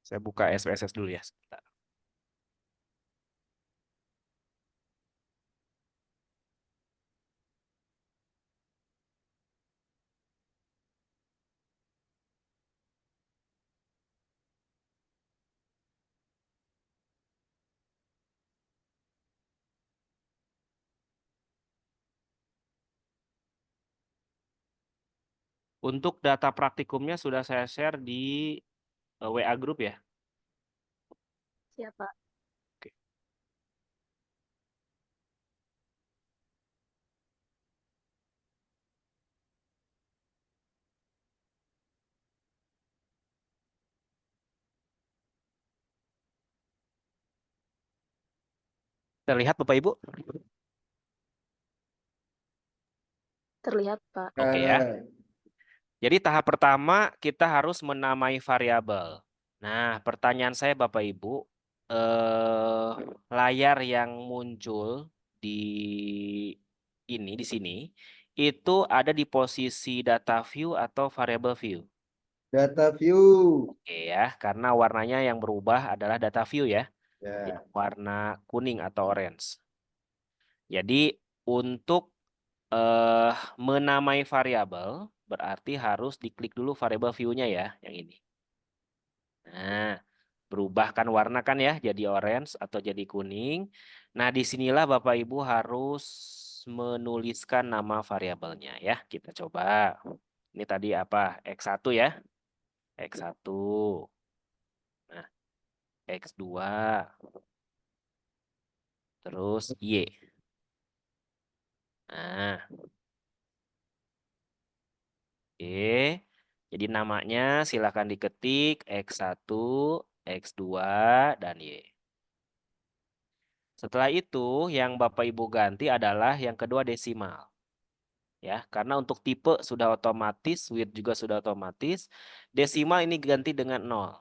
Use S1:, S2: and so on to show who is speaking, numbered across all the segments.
S1: Saya buka SPSS dulu ya. Sebentar. Untuk data praktikumnya sudah saya share di WA Group ya.
S2: Siapa?
S1: Oke. Terlihat Bapak Ibu?
S2: Terlihat, Pak.
S1: Oke ya. Jadi tahap pertama kita harus menamai variabel. Nah, pertanyaan saya Bapak Ibu, layar yang muncul di di sini, itu ada di posisi data view atau variable view.
S3: Data view.
S1: Oke ya, karena warnanya yang berubah adalah data view ya, yang
S3: Ya.
S1: warna kuning atau orange. Jadi untuk eh, menamai variabel berarti harus diklik dulu variabel view-nya ya, yang ini. Nah, berubahkan warna kan ya, jadi orange atau jadi kuning. Nah, disinilah Bapak Ibu harus menuliskan nama variabelnya ya. Kita coba. Ini tadi apa? X1 ya. X1. Nah, X2. Terus Y. Nah, oke. Jadi namanya silakan diketik X1, X2, dan Y. Setelah itu, yang Bapak Ibu ganti adalah yang kedua desimal. Ya, karena untuk tipe sudah otomatis, width juga sudah otomatis, desimal ini ganti dengan 0.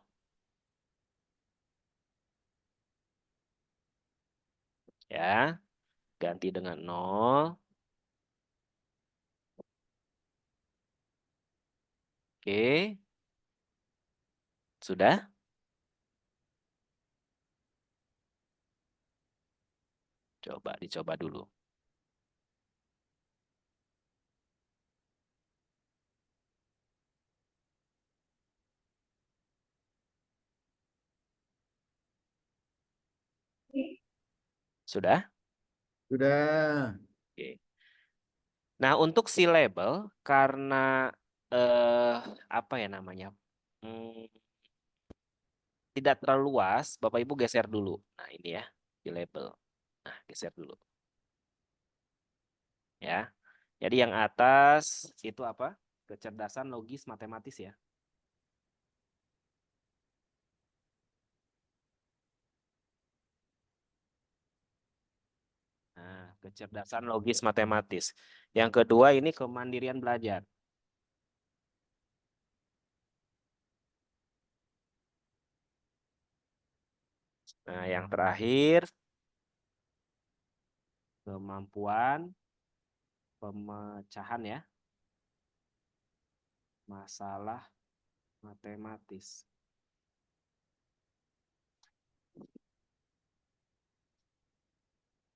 S1: Ya, ganti dengan 0. Oke, sudah? Coba dicoba dulu. Sudah?
S3: Sudah.
S1: Oke. Nah, untuk si label karena eh apa ya namanya? Hmm, tidak terlalu luas, Bapak Ibu geser dulu. Nah, ini ya, di label. Nah, geser dulu ya. Jadi yang atas itu apa? Kecerdasan logis matematis ya. Nah, kecerdasan logis matematis. Yang kedua ini kemandirian belajar. Nah, yang terakhir kemampuan pemecahan ya, masalah matematis.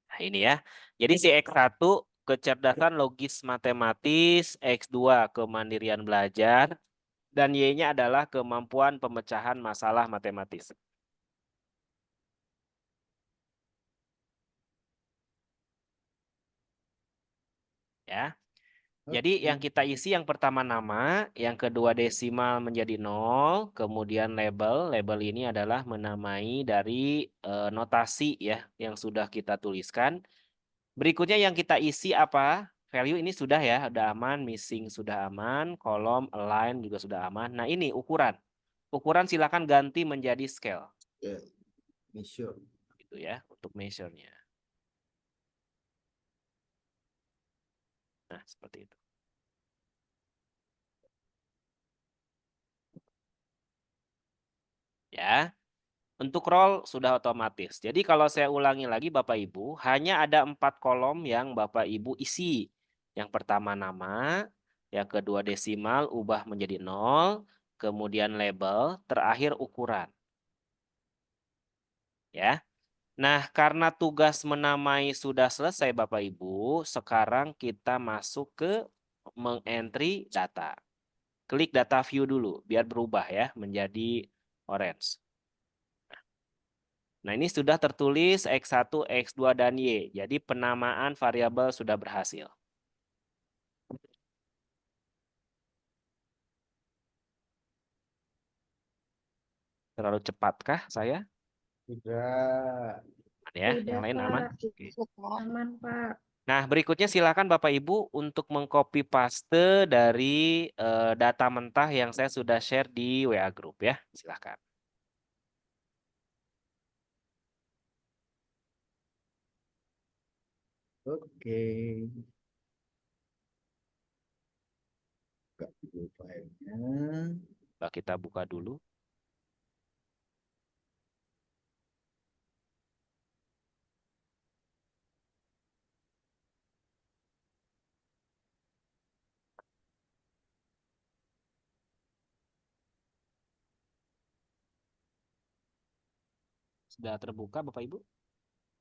S1: Nah, ini ya. Jadi si X1 kecerdasan logis matematis, X2 kemandirian belajar, dan Y-nya adalah kemampuan pemecahan masalah matematis. Ya. Jadi yang kita isi yang pertama nama, yang kedua desimal menjadi 0, kemudian label. Label ini adalah menamai dari notasi ya yang sudah kita tuliskan. Berikutnya yang kita isi apa? Value ini sudah ya, udah aman, missing sudah aman, kolom align juga sudah aman. Nah, ini ukuran. Ukuran silakan ganti menjadi scale.
S3: Ya. Measure.
S1: Gitu ya, untuk measure-nya. Nah, seperti itu. Ya. Untuk roll sudah otomatis. Jadi kalau saya ulangi lagi Bapak Ibu, hanya ada 4 kolom yang Bapak Ibu isi. Yang pertama nama, yang kedua desimal ubah menjadi 0, kemudian label, terakhir ukuran. Ya. Nah, karena tugas menamai sudah selesai Bapak Ibu, sekarang kita masuk ke mengentry data. Klik data view dulu biar berubah ya menjadi orange. Nah, ini sudah tertulis X1, X2, dan Y. Jadi penamaan variabel sudah berhasil. Terlalu cepatkah saya?
S3: Sudah.
S1: Ya,
S2: Sudah,
S1: yang lain
S2: Pak.
S1: aman? Oke.
S2: Aman, Pak.
S1: Nah, berikutnya silakan Bapak Ibu untuk mengcopy paste dari data mentah yang saya sudah share di WA Group ya. Silakan.
S3: Oke. Buka dulu filenya.
S1: Coba kita buka dulu. Sudah terbuka Bapak Ibu?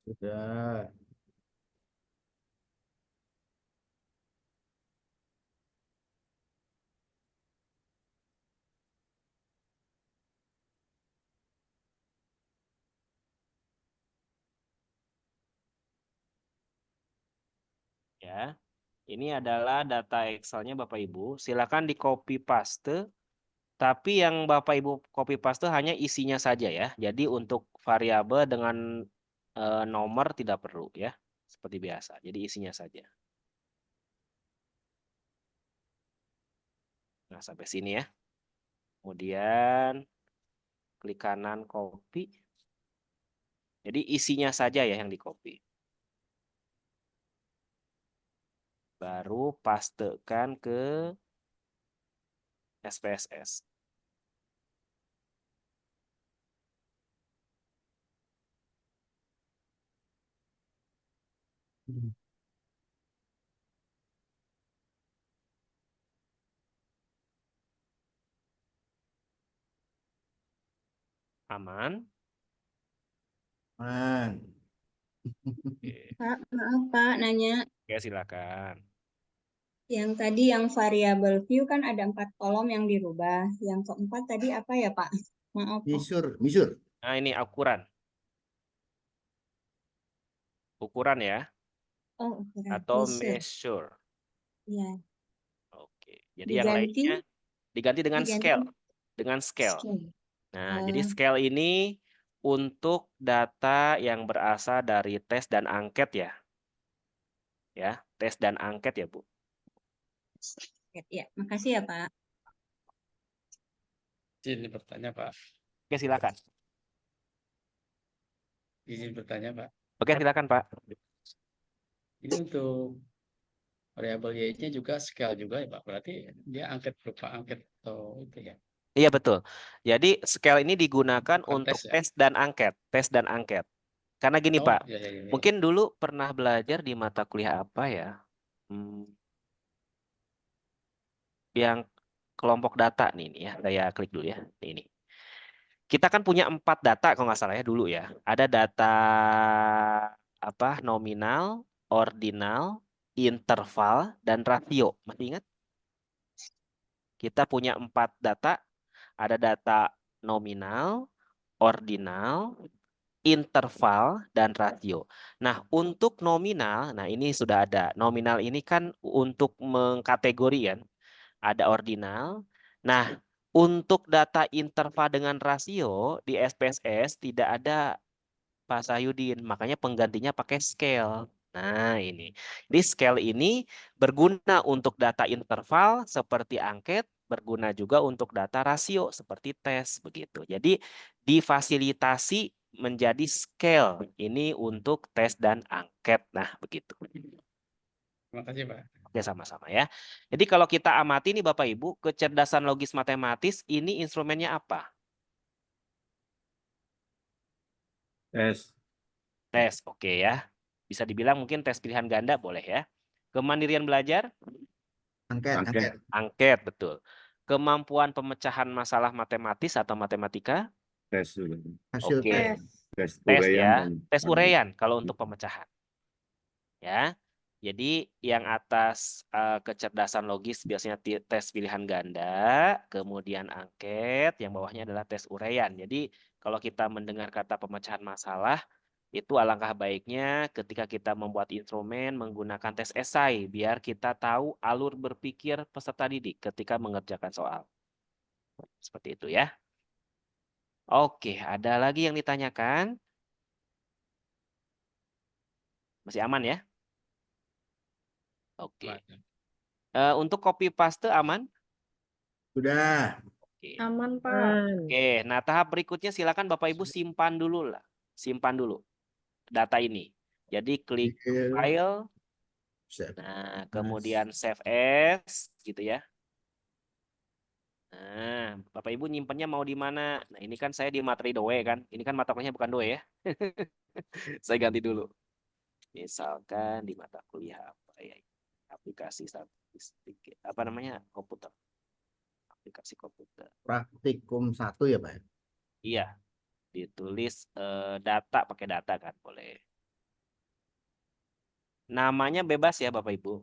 S3: Sudah.
S1: Ya. Ini adalah data Excel-nya Bapak Ibu. Silakan di copy paste. Tapi yang Bapak Ibu copy paste hanya isinya saja ya. Jadi untuk variabel dengan nomor tidak perlu ya. Seperti biasa. Jadi isinya saja. Nah, sampai sini ya. Kemudian klik kanan copy. Jadi isinya saja ya yang di copy. Baru pastekan ke SPSS. Aman.
S3: Man.
S1: Oke,
S2: Pak, maaf, Pak, nanya.
S1: Oke silakan.
S2: Yang tadi yang variabel view kan ada 4 kolom yang dirubah. Yang keempat tadi apa ya, Pak? Maaf, Pak.
S3: Misur.
S1: Nah, ini ukuran. Ukuran ya.
S2: Oh, ukuran.
S1: Atau
S2: Measure.
S1: measure.
S2: Ya.
S1: Oke. Jadi yang
S2: Diganti,
S1: lainnya diganti dengan
S2: diganti
S1: scale. Dengan scale.
S2: scale.
S1: Nah, jadi scale ini untuk data yang berasal dari tes dan angket ya. Ya, tes dan angket ya, Bu.
S2: Ya, makasih ya, Pak.
S4: Izin bertanya, Pak.
S1: Oke, silakan.
S4: Izin bertanya, Pak.
S1: Oke, silakan, Pak.
S4: Ini untuk variabel Y-nya juga scale juga ya, Pak. Berarti dia angket berupa angket atau itu ya.
S1: Iya, betul. Jadi scale ini digunakan
S4: Bukan
S1: untuk
S4: tes ya.
S1: tes dan angket. Tes dan angket. Karena gini,
S4: Oh,
S1: Pak.
S4: ya, ya, ya.
S1: Mungkin dulu pernah belajar di mata kuliah apa ya? Yang kelompok data nih, ya. Saya klik dulu ya. Ini. Kita kan punya 4 data kalau nggak salah ya dulu ya. Ada data apa? Nominal, ordinal, interval, dan rasio. Masih ingat? Kita punya 4 data. Ada data nominal, ordinal, interval, dan rasio. Nah, untuk nominal, nah ini sudah ada. Nominal ini kan untuk mengkategorikan. Ada ordinal. Nah, untuk data interval dengan rasio di SPSS tidak ada Pak Sahyudin, makanya penggantinya pakai scale. Nah, ini. Jadi scale ini berguna untuk data interval seperti angket, berguna juga untuk data rasio seperti tes begitu. Jadi difasilitasi menjadi scale ini untuk tes dan angket. Nah, begitu.
S4: Terima kasih, Pak.
S1: Oke, sama-sama ya. Jadi kalau kita amati nih Bapak Ibu, kecerdasan logis matematis ini instrumennya apa?
S3: Tes.
S1: Tes, oke ya. Bisa dibilang mungkin tes pilihan ganda boleh ya. Kemandirian belajar?
S3: Angket.
S1: Angket, betul. Kemampuan pemecahan masalah matematis atau matematika?
S3: Tes dulu. Hasil
S1: Oke.
S3: tes. Tes
S1: tes
S3: uraian
S1: ya,
S3: dan
S1: tes
S3: panel.
S1: uraian kalau untuk pemecahan. Ya. Jadi yang atas kecerdasan logis biasanya tes pilihan ganda, kemudian angket, yang bawahnya adalah tes uraian. Jadi kalau kita mendengar kata pemecahan masalah, itu alangkah baiknya ketika kita membuat instrumen menggunakan tes esai, biar kita tahu alur berpikir peserta didik ketika mengerjakan soal. Seperti itu ya. Oke, ada lagi yang ditanyakan? Masih aman ya? Oke. Untuk copy paste aman?
S3: Sudah.
S1: Oke.
S5: Aman, Pak.
S1: Oke, nah tahap berikutnya silakan Bapak Ibu simpan dulu lah. Simpan dulu data ini. Jadi klik file, nah kemudian save as gitu ya. Nah, Bapak Ibu nyimpennya mau di mana? Nah, ini kan saya di materi DOE kan. Ini kan mata kuliahnya bukan DOE ya. Saya ganti dulu. Misalkan di mata kuliah apa ya? Aplikasi statistik, apa namanya? Komputer. Aplikasi komputer.
S3: Praktikum 1 ya, Pak?
S1: Iya, ditulis data, pakai data kan boleh. Namanya bebas ya Bapak Ibu.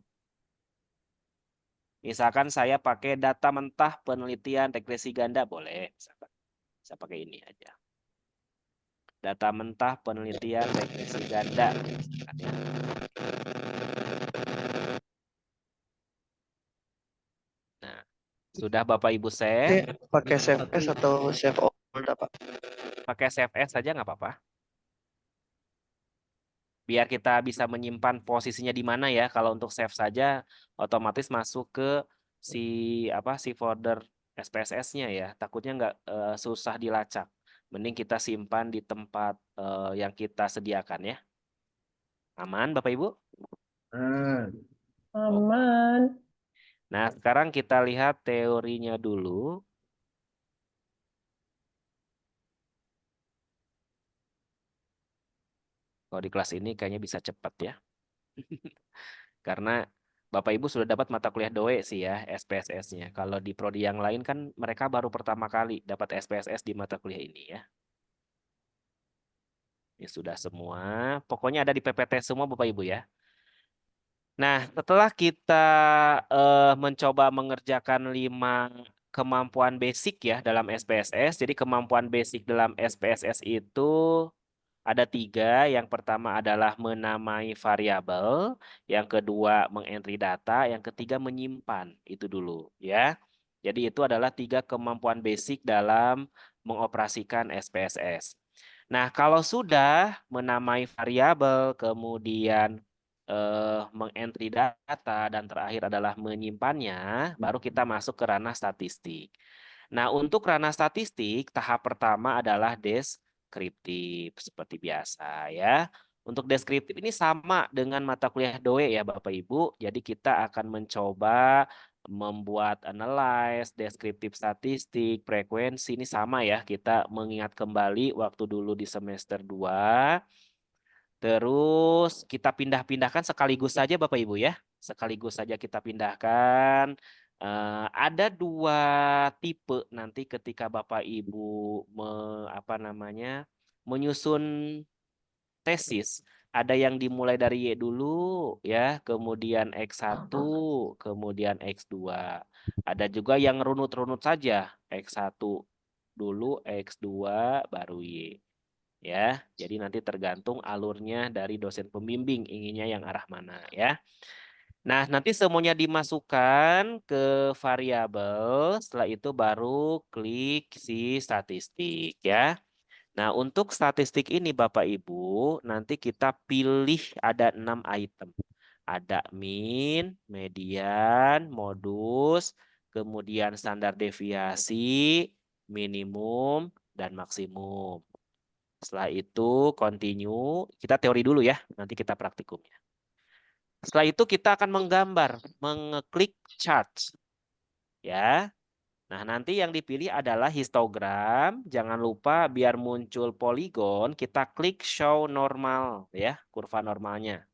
S1: Misalkan saya pakai data mentah penelitian regresi ganda boleh. Misalkan saya pakai ini aja. Data mentah penelitian regresi ganda. Misalkan ya. Nah, sudah Bapak Ibu save.
S6: Pakai save as atau save all, Pak?
S1: Pakai save as saja nggak apa-apa. Biar kita bisa menyimpan posisinya di mana ya. Kalau untuk save saja otomatis masuk ke si folder SPSS-nya ya. Takutnya nggak susah dilacak. Mending kita simpan di tempat yang kita sediakan ya. Aman Bapak Ibu?
S5: Aman.
S1: Nah, sekarang kita lihat teorinya dulu. Kalau di kelas ini kayaknya bisa cepat ya. Karena Bapak Ibu sudah dapat mata kuliah DOE sih ya, SPSS-nya. Kalau di prodi yang lain kan mereka baru pertama kali dapat SPSS di mata kuliah ini ya. Ini sudah semua. Pokoknya ada di PPT semua Bapak Ibu ya. Nah, setelah kita mencoba mengerjakan 5 kemampuan basic ya dalam SPSS. Jadi kemampuan basic dalam SPSS itu ada 3. Yang pertama adalah menamai variabel, yang kedua mengentry data, yang ketiga menyimpan. Itu dulu ya. Jadi itu adalah 3 kemampuan basic dalam mengoperasikan SPSS. Nah, kalau sudah menamai variabel, kemudian mengentry data, dan terakhir adalah menyimpannya, baru kita masuk ke ranah statistik. Nah, untuk ranah statistik, tahap pertama adalah deskriptif seperti biasa ya. Untuk deskriptif ini sama dengan mata kuliah DOE ya Bapak Ibu. Jadi kita akan mencoba membuat analyze, deskriptif statistik, frekuensi ini sama ya. Kita mengingat kembali waktu dulu di semester 2. Terus kita pindah-pindahkan sekaligus saja Bapak Ibu ya. Sekaligus saja kita pindahkan. Ada 2 tipe nanti ketika Bapak Ibu menyusun tesis. Ada yang dimulai dari Y dulu ya, kemudian X1, kemudian X2. Ada juga yang runut-runut saja, X1 dulu, X2 baru Y. Ya, jadi nanti tergantung alurnya dari dosen pembimbing inginnya yang arah mana ya. Nah, nanti semuanya dimasukkan ke variabel, setelah itu baru klik si statistik ya. Nah, untuk statistik ini Bapak Ibu, nanti kita pilih ada 6 item. Ada min, median, modus, kemudian standar deviasi, minimum, dan maksimum. Setelah itu continue, kita teori dulu ya, nanti kita praktikumnya. Setelah itu kita akan menggambar, mengeklik chart. Ya. Nah, nanti yang dipilih adalah histogram. Jangan lupa biar muncul poligon, kita klik show normal ya, kurva normalnya.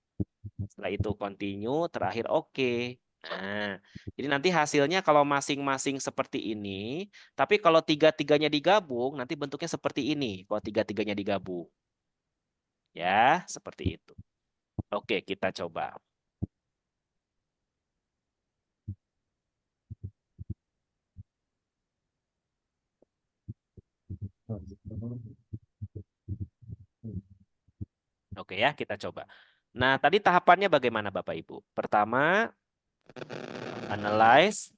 S1: Setelah itu continue, terakhir oke. Nah, jadi nanti hasilnya kalau masing-masing seperti ini, tapi kalau tiga-tiganya digabung, nanti bentuknya seperti ini. Kalau tiga-tiganya digabung. Ya, seperti itu. Oke, kita coba. Oke ya, kita coba. Nah, tadi tahapannya bagaimana Bapak Ibu? Pertama, analyze,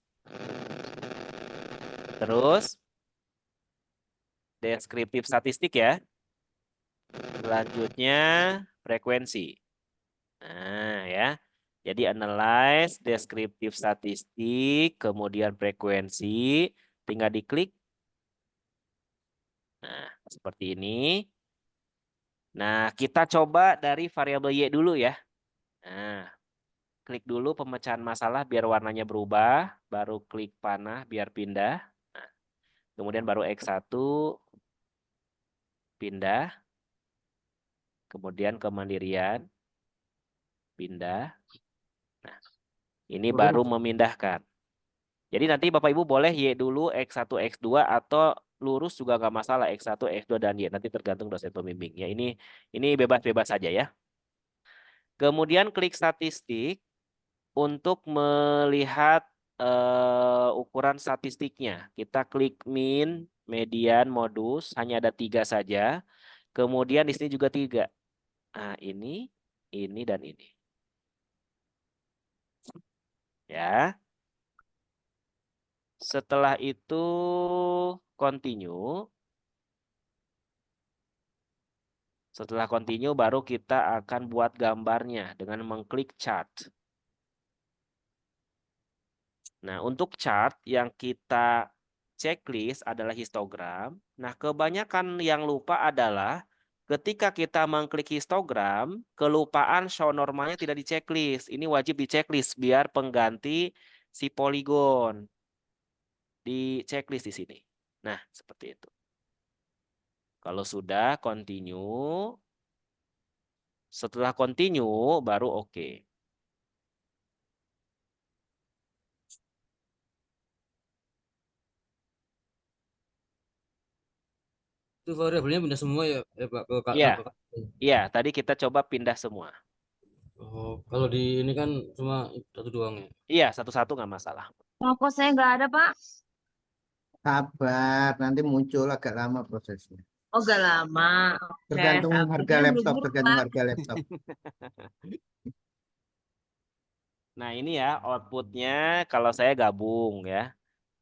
S1: terus deskriptif statistik ya. Selanjutnya frekuensi. Nah, ya. Jadi analyze, deskriptif statistik, kemudian frekuensi, tinggal diklik. Nah, seperti ini. Nah, kita coba dari variabel Y dulu ya. Nah, klik dulu pemecahan masalah biar warnanya berubah, baru klik panah biar pindah. Nah, kemudian baru X1 pindah. Kemudian kemandirian pindah. Nah, ini baru memindahkan. Jadi nanti Bapak Ibu boleh Y dulu, X1, X2 atau lurus juga nggak masalah X1, X2 dan Y. Nanti tergantung dosen pembimbing. Ya, ini bebas-bebas saja ya. Kemudian klik statistik untuk melihat ukuran statistiknya. Kita klik min, median, modus, hanya ada 3 saja. Kemudian di sini juga 3. Nah, ini, dan ini. Ya. Setelah itu continue. Setelah continue baru kita akan buat gambarnya dengan mengklik chart. Nah, untuk chart yang kita checklist adalah histogram. Nah, kebanyakan yang lupa adalah ketika kita mengklik histogram, kelupaan show normalnya tidak di checklist. Ini wajib di checklist biar pengganti si poligon di checklist di sini. Nah, seperti itu. Kalau sudah continue, setelah continue baru oke.
S7: Itu variabelnya pindah semua ya, Pak, ke
S1: Iya.
S7: ke-
S1: Iya, tadi kita coba pindah semua.
S7: Oh, kalau di ini kan cuma satu doang ya.
S1: Iya, satu-satu nggak masalah.
S5: Rokok saya nggak ada, Pak.
S3: Sabar, nanti muncul agak lama prosesnya.
S5: Oh, nggak lama. Oke,
S3: Tergantung harga
S5: sabarnya
S3: laptop,
S5: buru-buru,
S3: tergantung
S5: Pak.
S3: harga laptop.
S1: Nah, ini ya outputnya kalau saya gabung ya.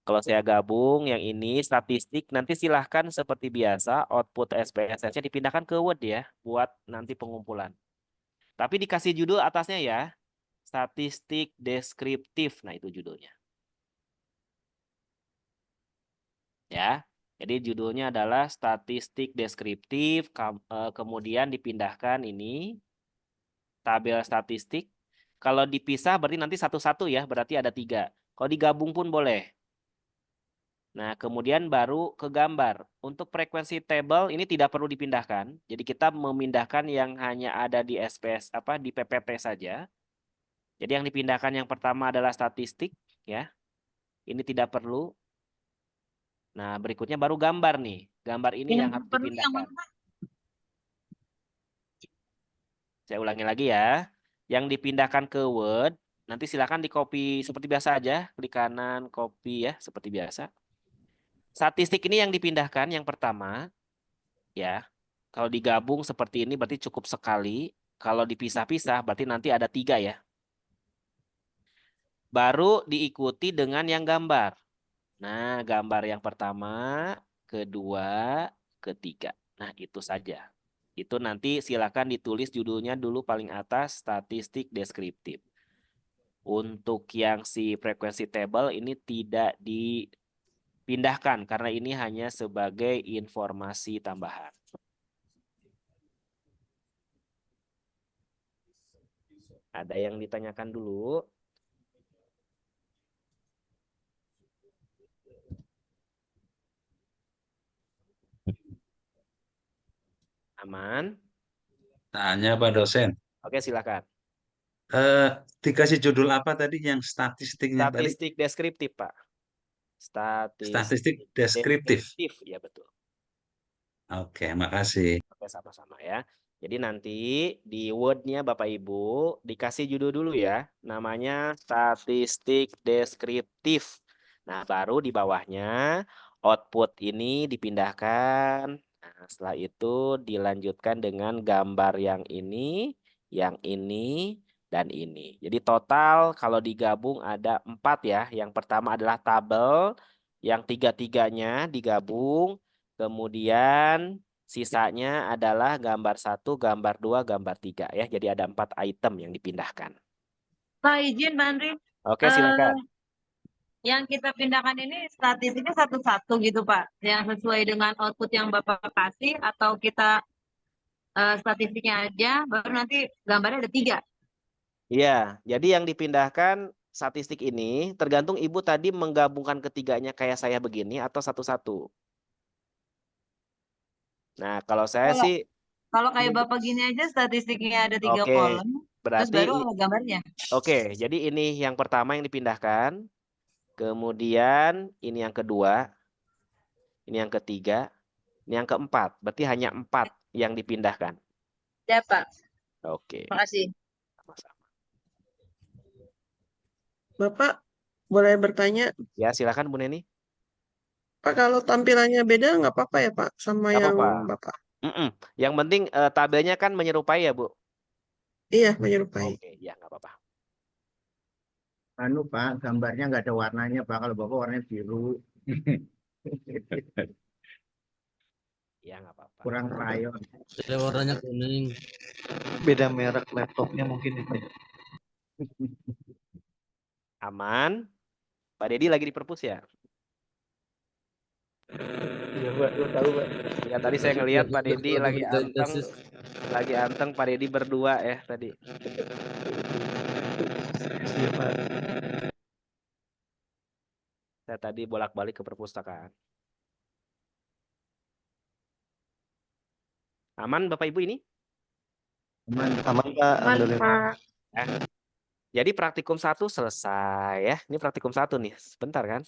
S1: Kalau saya gabung yang ini statistik, nanti silahkan seperti biasa output SPSS-nya dipindahkan ke Word ya, buat nanti pengumpulan. Tapi dikasih judul atasnya ya, statistik deskriptif. Nah, itu judulnya. Ya, jadi judulnya adalah statistik deskriptif, kemudian dipindahkan ini tabel statistik. Kalau dipisah berarti nanti satu-satu ya, berarti ada 3. Kalau digabung pun boleh. Nah, kemudian baru ke gambar. Untuk frekuensi table ini tidak perlu dipindahkan. Jadi kita memindahkan yang hanya ada di SPS di PPT saja. Jadi yang dipindahkan yang pertama adalah statistik ya. Ini tidak perlu. Nah, berikutnya baru gambar nih. Gambar ini yang harus
S5: perlu yang
S1: dipindahkan.
S5: mana, Pak?
S1: Saya ulangi lagi ya. Yang dipindahkan ke Word, nanti silakan di copy seperti biasa aja. Klik kanan, copy ya, seperti biasa. Statistik ini yang dipindahkan yang pertama, ya. Kalau digabung seperti ini berarti cukup sekali. Kalau dipisah-pisah berarti nanti ada 3 ya. Baru diikuti dengan yang gambar. Nah, gambar yang pertama, kedua, ketiga. Nah, itu saja. Itu nanti silakan ditulis judulnya dulu paling atas, statistik deskriptif. Untuk yang si frekuensi table ini tidak dipindahkan karena ini hanya sebagai informasi tambahan. Ada yang ditanyakan dulu? Aman?
S8: Tanya Pak dosen,
S1: Oke, silakan.
S8: dikasih judul apa tadi yang statistiknya tadi?
S1: Statistik deskriptif, Pak.
S8: Statistik deskriptif.
S1: Ya, betul.
S8: Oke, makasih.
S1: Oke, sama-sama ya. Jadi nanti di Word-nya Bapak Ibu dikasih judul dulu ya. Namanya statistik deskriptif. Nah, baru di bawahnya output ini dipindahkan. Nah, setelah itu dilanjutkan dengan gambar yang ini, dan ini. Jadi total kalau digabung ada 4 ya. Yang pertama adalah tabel, yang tiga-tiganya digabung. Kemudian sisanya adalah gambar 1, gambar 2, gambar 3 ya. Jadi ada 4 item yang dipindahkan.
S5: Pak izin, Pak Andri.
S1: Oke, silakan.
S5: Yang kita pindahkan ini statistiknya satu-satu gitu, Pak. Yang sesuai dengan output yang Bapak kasih, atau kita statistiknya aja, baru nanti gambarnya ada 3.
S1: Iya, jadi yang dipindahkan statistik ini tergantung Ibu tadi menggabungkan ketiganya kayak saya begini atau satu-satu. Nah, kalau saya
S5: Kalau
S1: sih
S5: kalau kayak Bapak gini aja statistiknya ada 3
S1: oke,
S5: kolom, terus
S1: berarti
S5: baru ada gambarnya.
S1: oke, jadi ini yang pertama yang dipindahkan. Kemudian ini yang kedua, ini yang ketiga, ini yang keempat. Berarti hanya 4 yang dipindahkan.
S5: Ya, Pak.
S1: Oke,
S5: Makasih.
S1: sama-sama.
S6: Bapak, boleh bertanya?
S1: Ya, silakan Bu Neni.
S6: Pak, kalau tampilannya beda nggak apa-apa ya Pak sama
S1: Nggak
S6: yang
S1: apa-apa.
S6: Bapak?
S1: Yang penting tabelnya kan menyerupai ya, Bu.
S6: Iya, menyerupai.
S1: Oke, ya nggak apa-apa.
S3: Anu Pak, gambarnya nggak ada warnanya Pak. Kalau Bapak warnanya biru,
S1: Ya nggak apa-apa.
S3: kurang krayon.
S7: Saya warnanya kuning.
S6: Beda merek laptopnya mungkin ya Pak.
S1: Aman. Pak Dedi lagi di perpus ya?
S6: Iya Pak, gue tahu Pak.
S1: Ya tadi saya ngelihat Pak Dedi lagi anteng,
S7: Tesis.
S1: Pak Dedi berdua ya tadi.
S6: Iya Pak.
S1: Saya tadi bolak-balik ke perpustakaan. Aman Bapak Ibu ini?
S3: Aman.
S6: Aman Pak, alhamdulillah.
S1: Jadi praktikum 1 selesai ya. Ini praktikum 1 nih. Sebentar kan?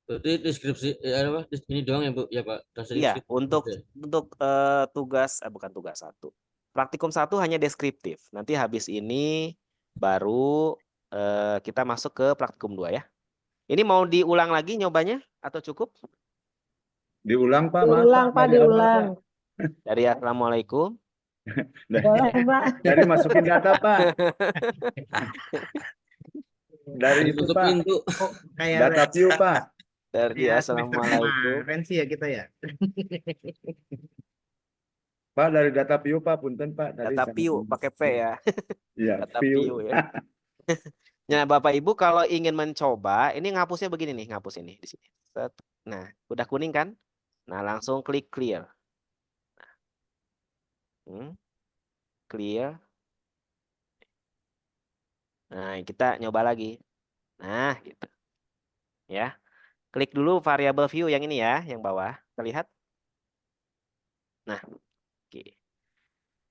S7: Berarti deskripsi apa? Ini doang ya, Bu? Ya, Pak.
S1: Iya,
S7: Deskripsi.
S1: untuk
S7: Oke.
S1: tugas bukan tugas 1. Praktikum 1 hanya deskriptif. Nanti habis ini baru kita masuk ke praktikum 2 ya. Ini mau diulang lagi nyobanya atau cukup?
S8: Diulang Pak, maaf
S9: Diulang,
S8: Pak,
S9: Pak,
S8: dari awal,
S9: diulang.
S8: Pak.
S1: Dari Assalamualaikum.
S9: Boleh, Pak.
S8: Dari masukin data Pak. Dari itu
S7: Tutup
S8: Pak,
S7: pintu.
S3: Kayak
S8: data view Pak.
S1: Dari
S3: ya, semester
S1: Assalamualaikum.
S3: kemarin sih ya kita ya.
S8: Pak dari data view Pak, punten Pak. Tadi
S1: Data
S8: sama-
S1: view pakai P ya.
S8: Iya,
S1: Data
S8: view.
S1: view ya. Nah, Bapak Ibu kalau ingin mencoba, ini ngapusnya begini nih, ngapus ini di sini. Set. Nah, udah kuning kan? Nah, langsung klik clear. Clear. Nah, kita nyoba lagi. Nah, gitu. Ya. Klik dulu variabel view yang ini ya, yang bawah. Terlihat? Nah, oke.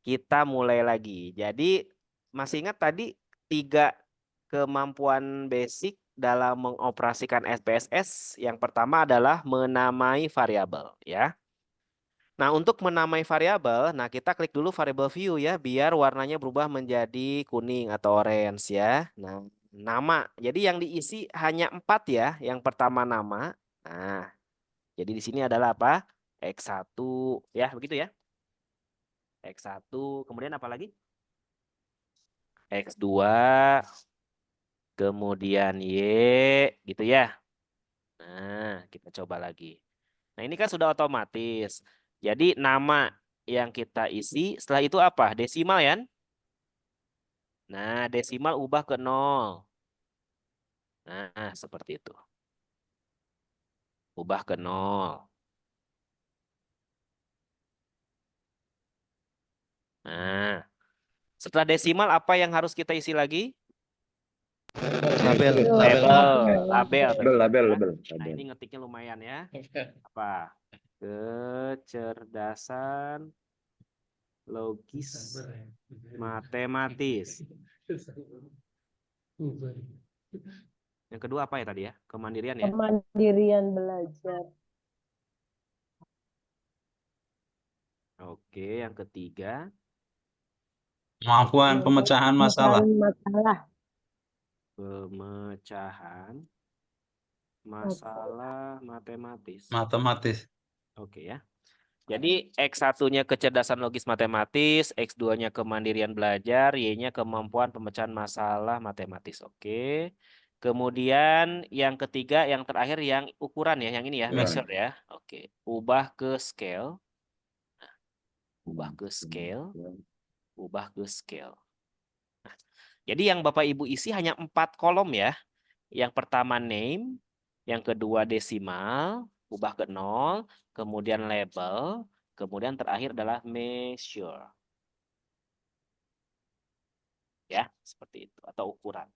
S1: Kita mulai lagi. Jadi, masih ingat tadi 3 kemampuan basic dalam mengoperasikan SPSS. Yang pertama adalah menamai variabel, ya. Nah, untuk menamai variabel, nah kita klik dulu variabel view ya, biar warnanya berubah menjadi kuning atau orange ya. Nah, nama. Jadi yang diisi hanya 4 ya. Yang pertama nama. Nah, jadi di sini adalah apa? X1 ya, begitu ya. X1, kemudian apa lagi? X2, kemudian Y, gitu ya. Nah, kita coba lagi. Nah, ini kan sudah otomatis. Jadi nama yang kita isi setelah itu apa? Desimal ya? Nah, desimal ubah ke 0. Nah, seperti itu. Ubah ke 0. Nah, setelah desimal apa yang harus kita isi lagi?
S6: Label.
S8: Label.
S1: Nah, ini ngetiknya lumayan ya. Apa? Kecerdasan logis matematis. Yang kedua apa ya tadi ya? Kemandirian ya?
S9: Kemandirian belajar.
S1: Oke, yang ketiga.
S8: Kemampuan pemecahan masalah.
S9: Masalah.
S1: Pemecahan masalah matematis.
S8: Matematis.
S1: Oke ya. Jadi X1-nya kecerdasan logis matematis, X2-nya kemandirian belajar, Y-nya kemampuan pemecahan masalah matematis. Oke. Kemudian yang ketiga, yang terakhir yang ukuran ya, yang ini ya, measure ya. Oke. Ubah ke scale. Ubah ke scale. Ubah ke scale. Nah, jadi yang Bapak Ibu isi hanya 4 kolom ya. Yang pertama name, yang kedua desimal, ubah ke 0, kemudian label, kemudian terakhir adalah measure. Ya, seperti itu atau ukuran.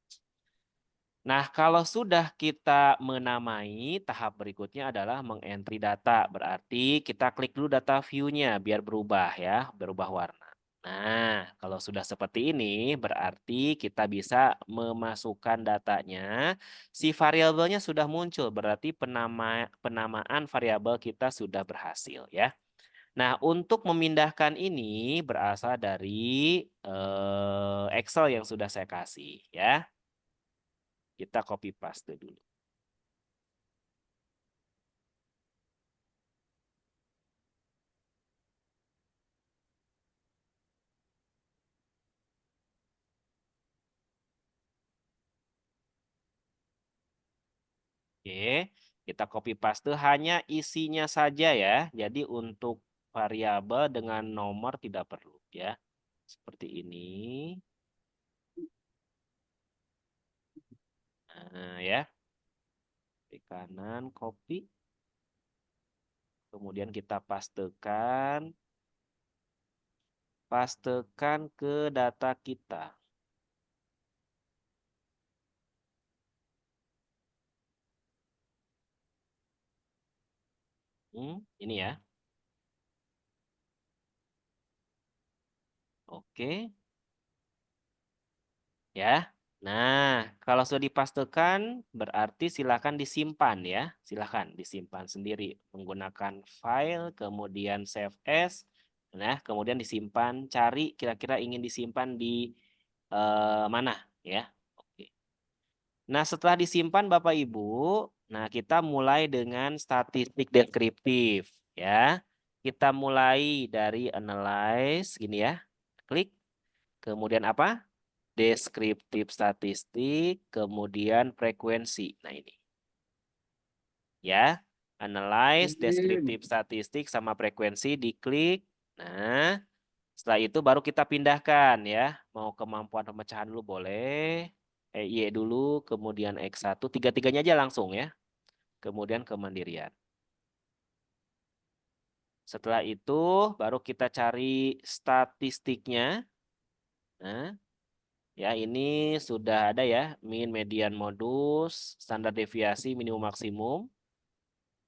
S1: Nah, kalau sudah kita menamai, tahap berikutnya adalah mengentry data. Berarti kita klik dulu data view-nya biar berubah ya, berubah warna. Nah, kalau sudah seperti ini, berarti kita bisa memasukkan datanya. Si variabelnya sudah muncul, berarti penamaan variabel kita sudah berhasil ya. Nah, untuk memindahkan ini berasal dari Excel yang sudah saya kasih ya. Kita copy paste dulu. Oke, kita copy paste hanya isinya saja ya. Jadi untuk variabel dengan nomor tidak perlu ya. Seperti ini. Nah, ya. Di kanan copy. Kemudian kita pastekan. Pastekan ke data kita. Ini ya. Oke. Ya. Nah, kalau sudah dipastekan berarti silakan disimpan ya. Silakan disimpan sendiri menggunakan file, kemudian save as. Nah, kemudian disimpan, cari kira-kira ingin disimpan di mana ya. Oke. Nah, setelah disimpan Bapak Ibu, nah kita mulai dengan statistik deskriptif ya. Kita mulai dari analyze gini ya. Klik. Kemudian apa? Deskriptif statistik, kemudian frekuensi. Nah ini. Ya, analyze, deskriptif statistik, sama frekuensi diklik. Nah, setelah itu baru kita pindahkan ya. Mau kemampuan pemecahan dulu boleh. Y dulu, kemudian X1. Tiga-tiganya aja langsung ya. Kemudian kemandirian. Setelah itu baru kita cari statistiknya. Nah, ya, ini sudah ada ya, min, median, modus, standar deviasi, minimum, maksimum,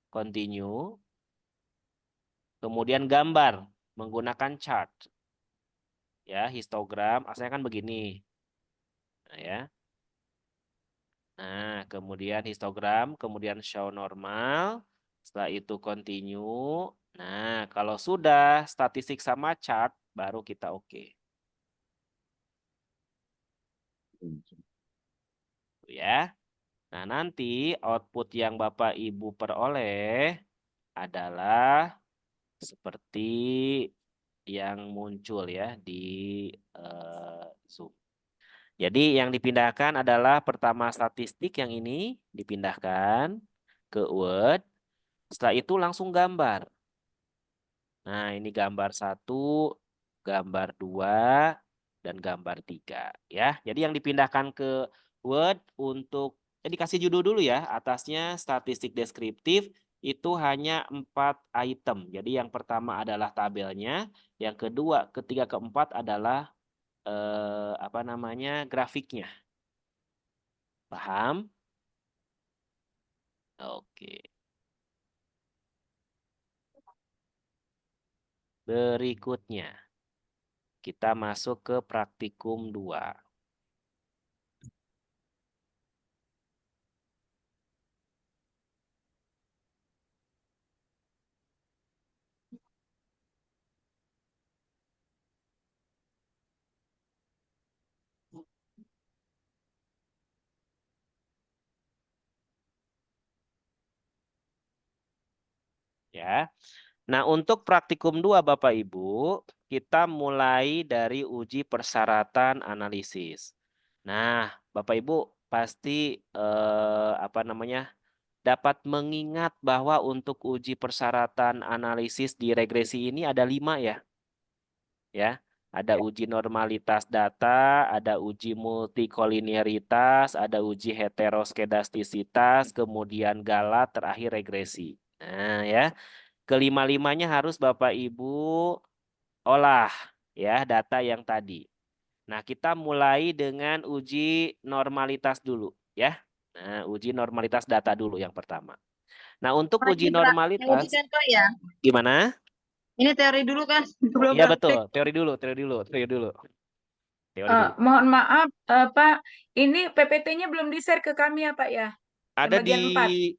S1: continue. Kemudian gambar menggunakan chart. Ya, histogram, asalnya kan begini. Nah, ya. Nah, kemudian histogram, kemudian show normal. Setelah itu continue. Nah, kalau sudah statistik sama chart, baru kita oke. Ya. Nah, nanti output yang Bapak Ibu peroleh adalah seperti yang muncul ya di Zoom. Jadi yang dipindahkan adalah pertama statistik yang ini dipindahkan ke Word. Setelah itu langsung gambar. Nah, ini gambar 1, gambar 2, dan gambar 3 ya. Jadi yang dipindahkan ke Word untuk dikasih judul dulu ya. Atasnya statistik deskriptif itu hanya 4 item. Jadi yang pertama adalah tabelnya, yang kedua, ketiga, keempat adalah apa namanya? Grafiknya. Paham? Oke. Berikutnya kita masuk ke praktikum 2. Ya. Nah, untuk praktikum 2 Bapak Ibu, kita mulai dari uji persyaratan analisis. Nah, Bapak Ibu pasti dapat mengingat bahwa untuk uji persyaratan analisis di regresi ini ada 5 ya. Ya, ada uji normalitas data, ada uji multikolinearitas, ada uji heteroskedastisitas, kemudian galat, terakhir regresi. Nah, ya. Kelima-limanya harus Bapak Ibu olah ya data yang tadi. Nah, kita mulai dengan uji normalitas dulu ya. Nah, uji normalitas data dulu yang pertama. Nah, untuk uji
S5: Uji
S1: normalitas
S5: kan Pak ya.
S1: gimana?
S5: Ini teori dulu kan, belum
S1: Iya
S5: praktek.
S1: betul, teori dulu. Teori dulu.
S9: Mohon maaf, Pak, ini PPT-nya belum di-share ke kami ya, Pak ya? Yang
S1: Ada
S9: bagian 4.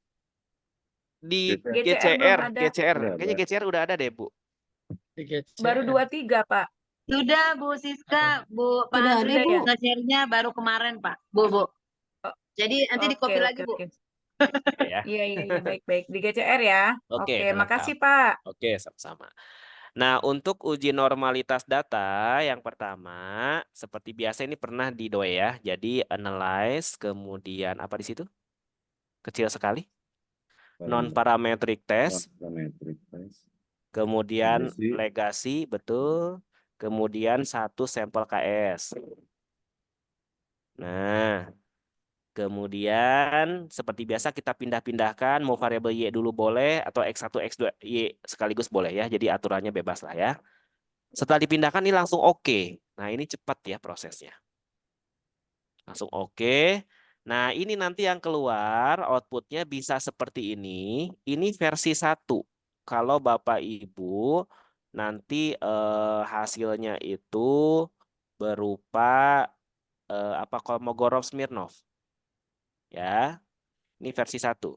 S1: di
S9: GCR belum ada.
S1: GCR. Kayaknya GCR udah ada deh, Bu.
S9: Baru 23, Pak.
S5: Sudah Bu Siska, Bu Pak
S2: Sudah ada,
S5: Andri
S2: Bu.
S5: nge-share-nya baru kemarin Pak, Bu. Jadi nanti di copy lagi Bu.
S1: Oke ya.
S9: Iya, baik. Di GCR ya.
S1: Oke,
S9: Oke, makasih, Pak.
S1: Oke, sama-sama. Nah, untuk uji normalitas data yang pertama, seperti biasa ini pernah di DOE ya. Jadi analyze, kemudian apa di situ? Kecil sekali. Non-parametric test. Kemudian legacy, betul. Kemudian 1 sampel KS. Nah, kemudian seperti biasa kita pindah-pindahkan, mau variabel Y dulu boleh, atau X1, X2, Y sekaligus boleh ya. Jadi aturannya bebas lah ya. Setelah dipindahkan ini langsung oke. Nah, ini cepat ya prosesnya. Langsung oke. Nah, ini nanti yang keluar outputnya bisa seperti ini. Ini versi 1. Kalau Bapak Ibu nanti hasilnya itu berupa Kolmogorov-Smirnov. Ya. Ini versi 1.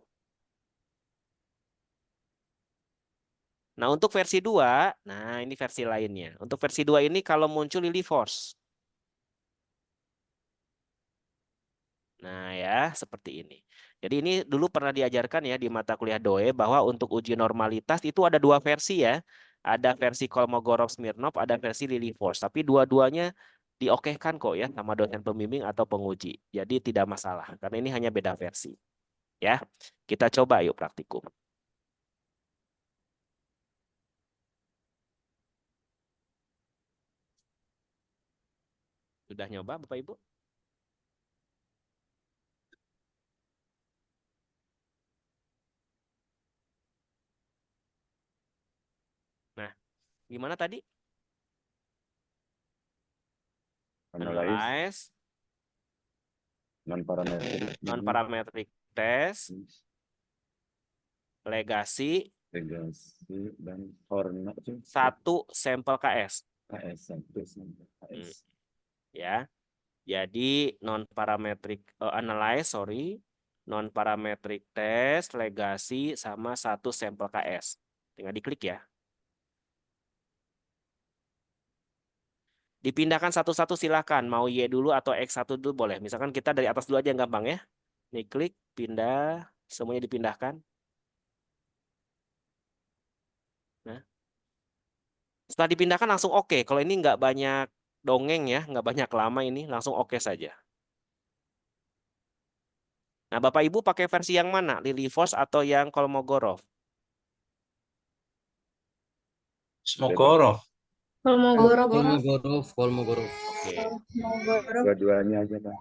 S1: Nah, untuk versi 2, nah ini versi lainnya. Untuk versi 2 ini kalau muncul Lilly Force. Nah, ya, seperti ini. Jadi ini dulu pernah diajarkan ya di mata kuliah DOE bahwa untuk uji normalitas itu ada 2 versi ya. Ada versi Kolmogorov-Smirnov, ada versi Lilly Force. Tapi dua-duanya diokekan kok ya sama dosen pembimbing atau penguji. Jadi tidak masalah karena ini hanya beda versi. Ya. Kita coba yuk praktikum. Sudah nyoba Bapak Ibu? Nah, gimana tadi? Analyze. Non-parametric test. Legacy.
S10: Dan Hornet
S1: 1 sampel KS. Ya. Jadi non-parametric non-parametric test, legacy sama 1 sampel KS. Tinggal diklik ya. Dipindahkan satu-satu silakan. Mau Y dulu atau X1 dulu boleh. Misalkan kita dari atas dulu aja yang gampang ya. Nih klik, pindah, semuanya dipindahkan. Nah. Setelah dipindahkan langsung oke. Kalau ini nggak banyak dongeng ya, nggak banyak lama ini, langsung oke saja. Nah, Bapak Ibu pakai versi yang mana? Lilly Force atau yang Kolmogorov?
S8: Smogorov.
S7: Kolmogorov.
S1: Oke.
S10: dua-duanya aja, Pak.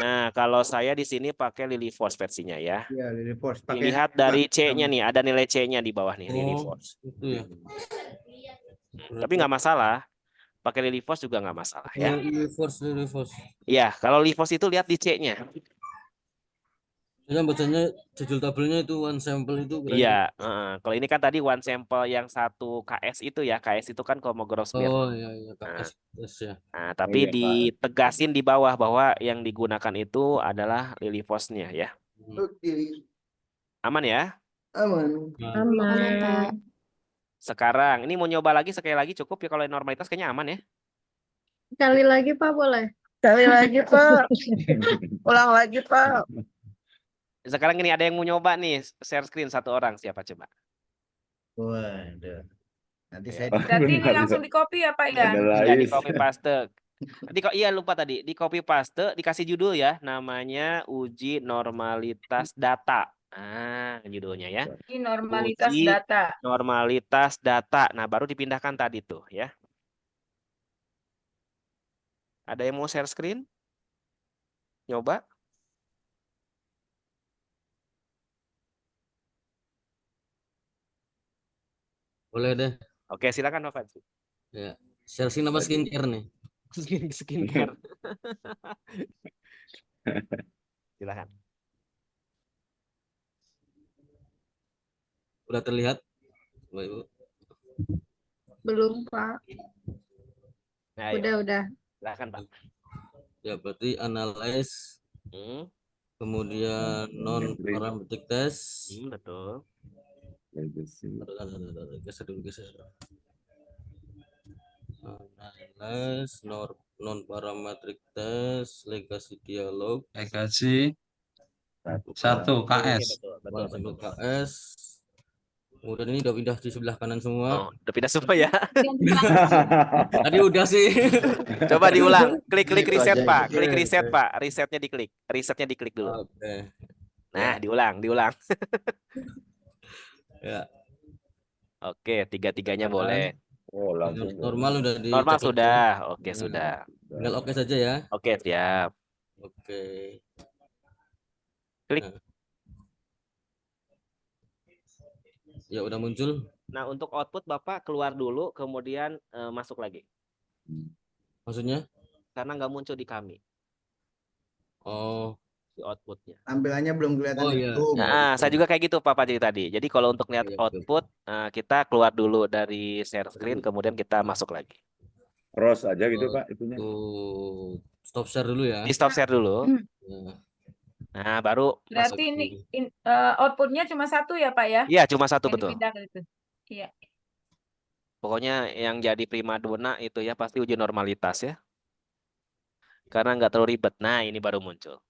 S1: Nah, kalau saya di sini pakai Lilly Force versinya ya.
S3: Iya, Lilly Force. Pakai
S1: Dilihat dari C-nya nih, ada nilai C-nya di bawah nih, Lilly Force.
S7: Itu ya.
S1: Tapi nggak masalah. Pakai Lilly Force juga nggak masalah ya.
S7: Lilly Force.
S1: Iya, kalau Lilly Force itu lihat di C-nya.
S7: Saya bacanya judul tabelnya itu one sample itu.
S1: Iya, kalau ini kan tadi one sample yang 1 KS itu ya. KS itu kan Kolmogorov-Smirnov.
S7: Oh iya, KS ya.
S1: Nah, tapi ditegasin di bawah bahwa yang digunakan itu adalah Lilly Force-nya ya.
S3: Oke.
S1: Aman ya?
S3: Aman.
S9: Aman.
S1: Sekarang ini mau nyoba lagi sekali lagi cukup ya, kalau normalitas kayaknya aman ya.
S9: Sekali lagi, Pak, boleh?
S6: Sekali lagi, Pak. Ulang lagi, Pak.
S1: Sekarang ini ada yang mau nyoba nih, share screen 1 orang, siapa coba?
S3: Waduh. Nanti
S1: Ya.
S3: saya
S9: Berarti ini
S10: Benar,
S9: langsung
S10: ya.
S9: di copy ya Pak ya?
S1: Iya, di
S10: Analyze.
S1: copy paste. Iya lupa tadi, di copy paste dikasih judul ya, namanya uji normalitas data. Nah, judulnya ya.
S9: Ini normalitas
S1: Uji
S9: data.
S1: normalitas data. Nah, baru dipindahkan tadi tuh ya. Ada yang mau share screen? Nyoba?
S7: Boleh deh.
S1: Oke, silakan Pak Fadzi.
S7: Ya. Share screen apa skincare nih?
S1: Skincare. Silakan.
S7: Udah terlihat? Bapak Ibu.
S6: Belum, Pak.
S1: Nah, ayo.
S6: Udah.
S1: Silakan Pak.
S7: Ya, berarti analyze, kemudian non parametric test.
S1: Betul.
S10: Legacy.
S7: Geser dulu, geser. Analyze, non parametric test, legacy dialog.
S8: Legacy
S10: Satu.
S8: 1 KS.
S1: Betul.
S7: Satu KS. Kemudian ini udah pindah di sebelah kanan semua.
S1: Oh, udah pindah semua ya.
S7: Tadi udah sih.
S1: Coba diulang. Klik
S3: Itu
S1: reset
S3: aja,
S1: Pak.
S3: itu.
S1: Klik reset Pak. Resetnya diklik. Resetnya diklik dulu.
S7: Oke.
S1: Nah, diulang.
S7: Ya.
S1: Oke, tiga-tiganya boleh.
S10: Oh, langsung.
S7: Normal udah di
S1: Normal sudah. Oke,
S7: Nah.
S1: sudah.
S7: Tinggal oke saja ya.
S1: Oke, siap.
S7: Oke.
S1: Klik.
S7: Nah. Ya udah muncul.
S1: Nah, untuk output Bapak keluar dulu, kemudian masuk lagi.
S7: Maksudnya?
S1: Karena nggak muncul di kami.
S7: Oh.
S1: Di outputnya.
S3: Tampilannya belum kelihatan
S7: Oh, iya.
S3: itu.
S1: Nah, saya juga kayak gitu Pak Fadli tadi. Jadi kalau untuk lihat
S7: Iya,
S1: output, kita keluar dulu dari share screen, kemudian kita masuk lagi.
S10: Cross aja gitu Pak itunya.
S7: Stop share dulu ya.
S1: Di stop share dulu.
S7: Ya.
S1: Nah, baru
S9: Berarti
S1: masuk.
S9: ini outputnya cuma satu ya Pak ya?
S1: Iya, cuma satu
S9: Yang
S1: betul.
S9: dipindahkan itu. Iya.
S1: Pokoknya yang jadi primadona itu ya pasti uji normalitas ya. Karena nggak terlalu ribet. Nah, ini baru muncul.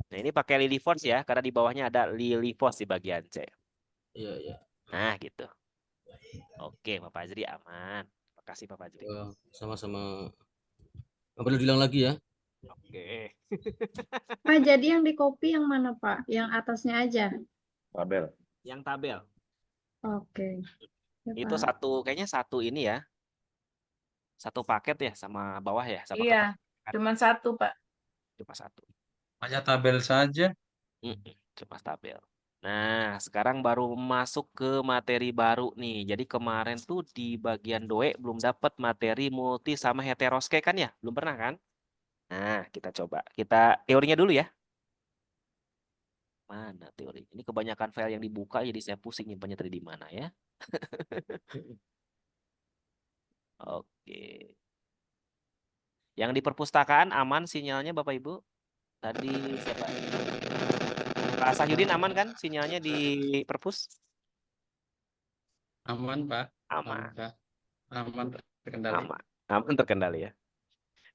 S1: Nah, ini pakai Lily Fonts ya, karena di bawahnya ada Lily Fonts di bagian C.
S7: Iya, iya.
S1: Nah, gitu. Oke, Pak Fajri aman. Terima kasih Pak Fajri.
S7: Sama-sama. Apa perlu diulang lagi ya?
S1: Oke.
S6: Pak, jadi yang di copy yang mana, Pak? Yang atasnya aja?
S10: Tabel.
S1: Yang tabel.
S6: Oke. Ya,
S1: Itu
S6: Pak.
S1: kayaknya satu ini ya. Satu paket ya sama bawah ya. Sama
S9: Iya, cuma satu Pak.
S1: Cuma satu.
S8: Hanya tabel saja.
S1: Cuma tabel. Nah, sekarang baru masuk ke materi baru nih. Jadi kemarin tuh di bagian DOE belum dapat materi multi sama heteroske kan ya? Belum pernah kan? Nah, kita coba. Kita teorinya dulu ya. Mana teori? Ini kebanyakan file yang dibuka jadi saya pusing nyimpannya tadi di mana ya. Oke. Yang di perpustakaan aman sinyalnya Bapak Ibu? Tadi siapa? Pak Sahyudin aman kan sinyalnya di perpus?
S4: Aman, Pak.
S1: Aman.
S4: Aman terkendali.
S1: Aman terkendali ya.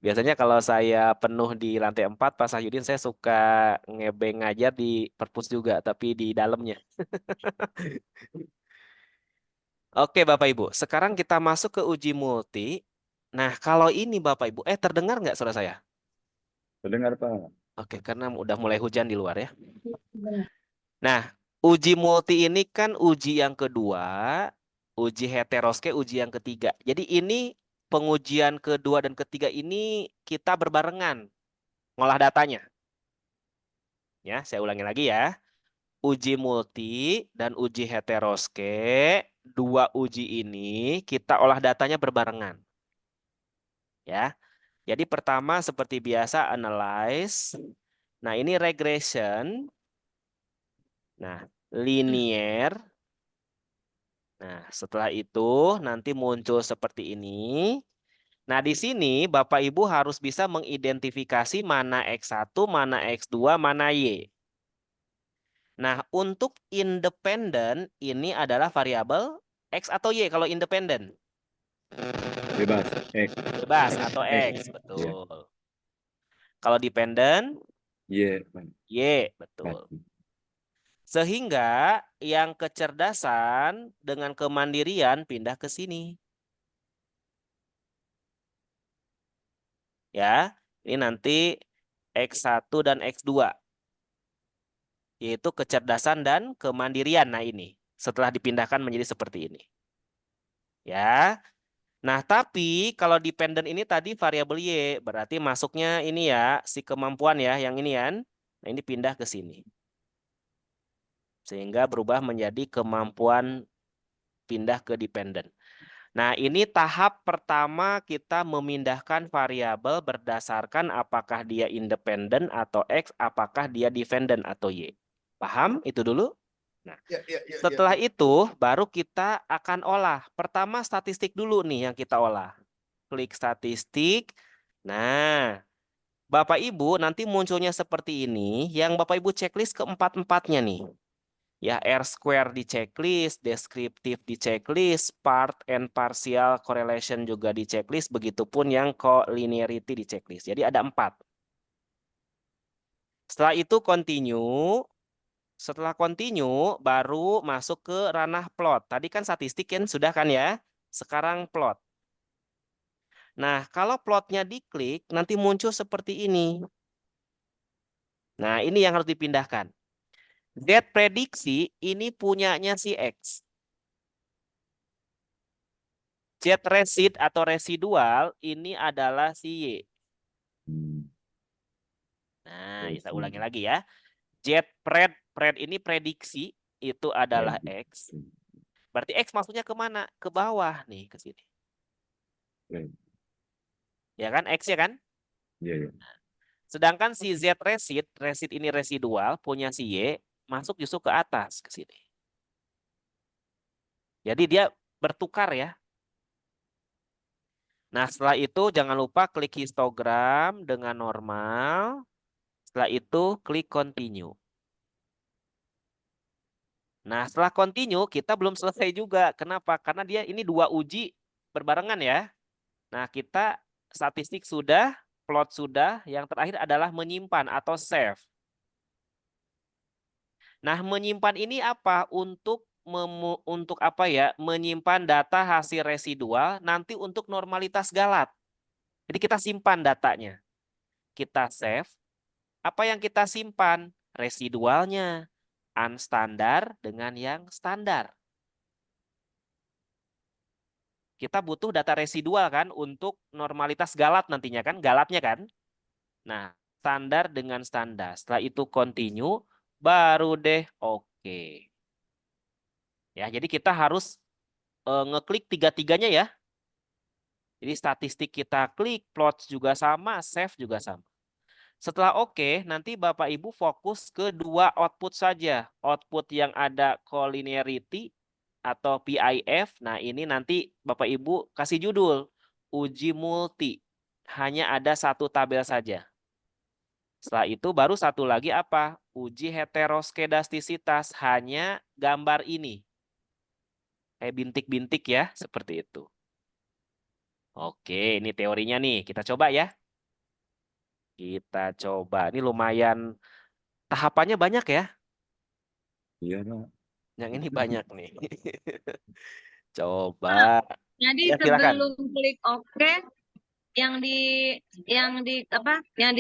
S1: Biasanya kalau saya penuh di lantai 4, Pak Sahyudin saya suka ngebeng ngajar di perpus juga, tapi di dalamnya. Oke Bapak Ibu, sekarang kita masuk ke uji multi. Nah kalau ini Bapak Ibu, terdengar nggak suara saya?
S10: Terdengar Pak.
S1: Oke, karena udah mulai hujan di luar ya. Nah, uji multi ini kan uji yang kedua, uji heteroske uji yang ketiga. Jadi ini pengujian kedua dan ketiga ini kita berbarengan ngolah datanya. Ya, saya ulangi lagi ya. Uji multi dan uji heteroske, dua uji ini kita olah datanya berbarengan. Ya. Jadi pertama seperti biasa analyze. Nah, ini regression. Nah, linear. Nah, setelah itu nanti muncul seperti ini. Nah, di sini Bapak Ibu harus bisa mengidentifikasi mana X1, mana X2, mana Y. Nah, untuk independen ini adalah variabel X atau Y kalau independen.
S10: Bebas. X.
S1: Bebas atau X, betul. Kalau dependen,
S10: Y.
S1: Y, betul. Sehingga yang kecerdasan dengan kemandirian pindah ke sini. Ya, ini nanti X1 dan X2. Yaitu kecerdasan dan kemandirian. Nah ini, setelah dipindahkan menjadi seperti ini. Ya. Nah, tapi kalau dependent ini tadi variabel Y, berarti masuknya ini ya, si kemampuan ya, yang ini kan. Nah, ini pindah ke sini. Sehingga berubah menjadi kemampuan pindah ke dependent. Nah, ini tahap pertama kita memindahkan variabel berdasarkan apakah dia independent atau X, apakah dia dependent atau Y. Paham itu dulu? Nah, setelah itu baru kita akan olah. Pertama statistik dulu nih yang kita olah. Klik statistik. Nah, Bapak Ibu nanti munculnya seperti ini. Yang Bapak Ibu checklist keempat-empatnya nih. Ya, R square di checklist, deskriptif di checklist, part and partial correlation juga di checklist, begitupun yang collinearity di checklist. Jadi ada 4. Setelah itu continue. Setelah continue, baru masuk ke ranah plot. Tadi kan statistik kan sudah kan ya? Sekarang plot. Nah, kalau plotnya diklik, nanti muncul seperti ini. Nah, ini yang harus dipindahkan. Z prediksi ini punyanya si X. Z resid atau residual ini adalah si Y. Nah, kita ulangi lagi ya. Z pred ini prediksi itu adalah X. Berarti X maksudnya kemana? Ke bawah nih, ke sini. Ya kan, X ya kan?
S10: Iya.
S1: Sedangkan si Z resid ini residual, punya si Y, masuk justru ke atas, ke sini. Jadi dia bertukar ya. Nah, setelah itu jangan lupa klik histogram dengan normal. Setelah itu klik continue. Nah, setelah continue kita belum selesai juga. Kenapa? Karena dia ini 2 uji berbarengan ya. Nah, kita statistik sudah, plot sudah, yang terakhir adalah menyimpan atau save. Nah, menyimpan ini apa? Untuk apa ya? Menyimpan data hasil residual nanti untuk normalitas galat. Jadi kita simpan datanya. Kita save. Apa yang kita simpan? Residualnya. Unstandar dengan yang standar. Kita butuh data residual kan untuk normalitas galat nantinya kan, galatnya kan. Nah, standar dengan standar. Setelah itu continue, baru deh oke. Ya, jadi kita harus ngeklik tiga-tiganya ya. Jadi statistik kita klik, plot juga sama, save juga sama. Setelah oke, nanti Bapak Ibu fokus ke 2 output saja. Output yang ada collinearity atau PIF. Nah, ini nanti Bapak Ibu kasih judul uji multi. Hanya ada 1 tabel saja. Setelah itu baru satu lagi apa? Uji heteroskedastisitas, hanya gambar ini. Kayak bintik-bintik ya, seperti itu. Oke, ini teorinya nih. Kita coba ya. Kita coba. Ini lumayan tahapannya banyak ya.
S10: Iya, Pak.
S1: Yang ini banyak nih. Coba.
S5: Jadi
S1: Ya, silakan.
S5: sebelum klik oke, yang di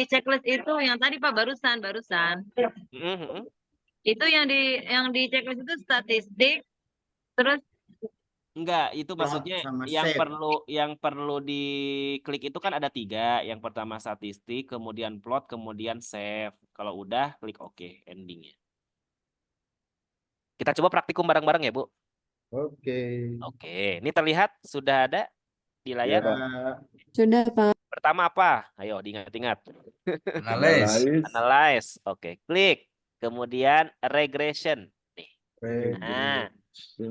S5: checklist itu yang tadi Pak barusan. Itu yang di checklist itu statistik, terus
S1: Enggak, itu maksudnya
S3: sama
S1: yang
S3: save.
S1: perlu diklik itu kan ada 3. Yang pertama statistik, kemudian plot, kemudian save. Kalau udah klik oke, endingnya. Kita coba praktikum bareng-bareng ya, Bu.
S3: Oke.
S1: Oke, ini terlihat sudah ada di layar.
S6: Sudah, Pak.
S1: Pertama apa? Ayo diingat-ingat. Analyze. Oke, klik. Kemudian regression. Nih. Nah,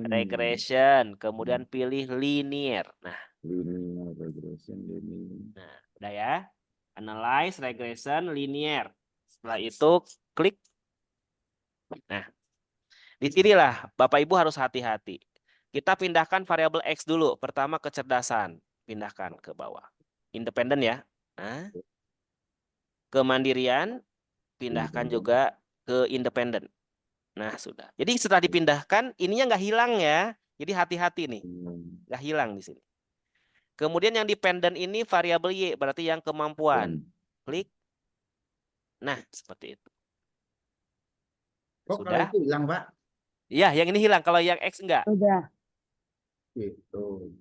S1: regression. Kemudian pilih linear. Nah, udah ya. Analyze, regression, linear. Setelah itu klik. Nah, di sinilah Bapak Ibu harus hati-hati. Kita pindahkan variabel X dulu. Pertama kecerdasan. Pindahkan ke bawah. Independen ya. Nah, kemandirian pindahkan juga ke independen. Nah, sudah. Jadi setelah dipindahkan, ininya nggak hilang ya. Jadi hati-hati nih. Nggak hilang di sini. Kemudian yang dependent ini variabel Y, berarti yang kemampuan. Klik. Nah, seperti itu.
S3: Kok kalau
S1: Sudah?
S3: itu hilang, Pak?
S1: Iya, yang ini hilang. Kalau yang X enggak.
S9: Sudah.
S3: Gitu.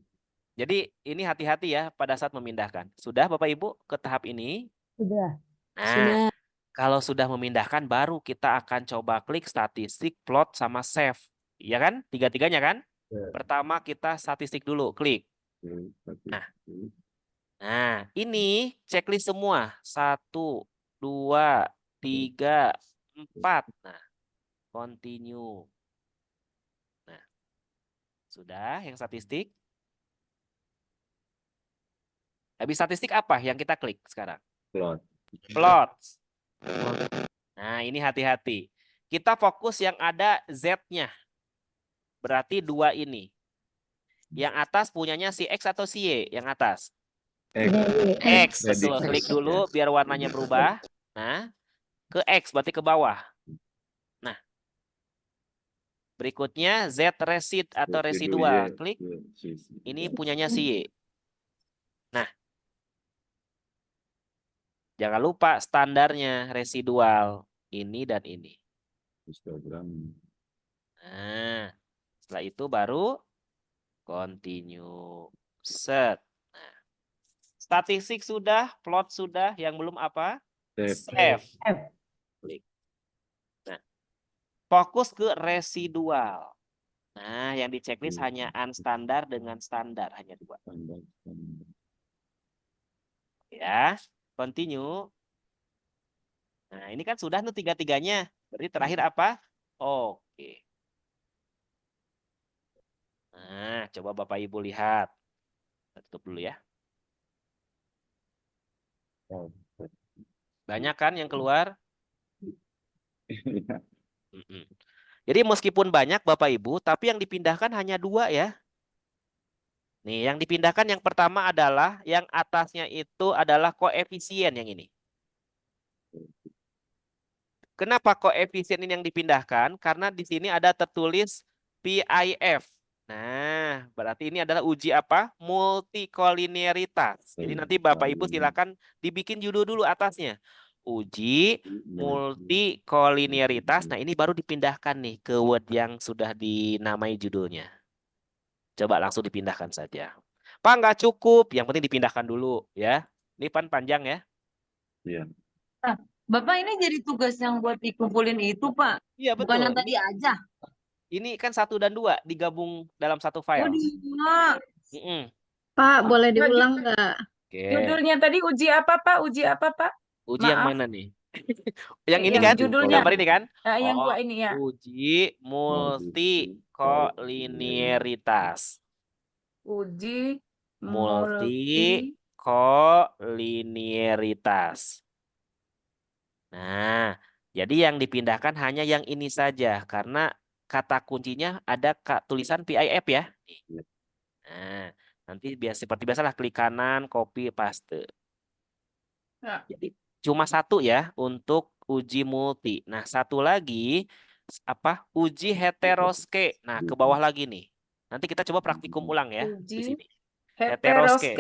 S1: Jadi ini hati-hati ya pada saat memindahkan. Sudah Bapak Ibu ke tahap ini?
S9: Sudah.
S1: Nah, kalau sudah memindahkan baru kita akan coba klik statistik, plot, sama save. Iya kan? Tiga-tiganya kan?
S3: Ya.
S1: Pertama kita statistik dulu, klik. Nah, ini checklist semua. 1, 2, 3, 4. Nah, continue. Nah, sudah yang statistik. Habis statistik apa yang kita klik sekarang?
S10: Plot.
S1: Plots. Nah, ini hati-hati. Kita fokus yang ada Z-nya. Berarti 2 ini. Yang atas punyanya si X atau si Y? Yang atas. X. Betul. Klik dulu biar warnanya berubah. Nah, ke X berarti ke bawah. Nah. Berikutnya Z resid atau residual. Klik. Ini punyanya si Y. Nah. Jangan lupa standarnya residual. Ini dan ini. Nah, setelah itu baru continue. Set. Nah, statistik sudah, plot sudah, yang belum apa? Save. Klik. Nah, fokus ke residual. Nah, yang di checklist hanya unstandard dengan standar, hanya 2. Ya, continue. Nah, ini kan sudah tuh 3-tiganya. Berarti terakhir apa? Oke. Nah, coba Bapak Ibu lihat. Tutup dulu ya. Banyak kan yang keluar? Jadi meskipun banyak Bapak Ibu, tapi yang dipindahkan hanya 2 ya. Nih, yang dipindahkan yang pertama adalah yang atasnya itu adalah koefisien yang ini. Kenapa koefisien ini yang dipindahkan? Karena di sini ada tertulis PIF. Nah, berarti ini adalah uji apa? Multikolinearitas. Jadi nanti Bapak Ibu silakan dibikin judul dulu atasnya. Uji multikolinearitas. Nah, ini baru dipindahkan nih ke Word yang sudah dinamai judulnya. Coba langsung dipindahkan saja. Pak, nggak cukup. Yang penting dipindahkan dulu ya. Ini panjang ya.
S10: Iya.
S5: Nah, Bapak ini jadi tugas yang buat dikumpulin itu, Pak.
S1: Iya,
S5: Bukan
S1: betul.
S5: yang tadi aja.
S1: Ini kan 1 dan 2 digabung dalam satu
S5: Oh,
S1: file.
S5: dia.
S11: Pak, boleh diulang nggak?
S1: Oke.
S9: Judulnya tadi uji apa, Pak? Uji apa, Pak?
S1: Uji yang
S9: Maaf.
S1: mana nih? Yang ini
S9: Yang
S1: kan?
S9: judulnya.
S1: Gambar ini kan?
S9: Yang 2 ini ya.
S1: Uji multikolinearitas.
S9: Uji
S1: Multikolinearitas. Nah, jadi yang dipindahkan hanya yang ini saja. Karena kata kuncinya ada tulisan PIF ya. Nah, nanti seperti biasalah klik kanan, copy, paste.
S9: Ya.
S1: Jadi cuma 1 ya untuk uji multi. Nah, 1 lagi apa? Uji heteroske. Nah, ke bawah lagi nih. Nanti kita coba praktikum ulang ya di
S9: Uji
S1: sini.
S9: heteroske.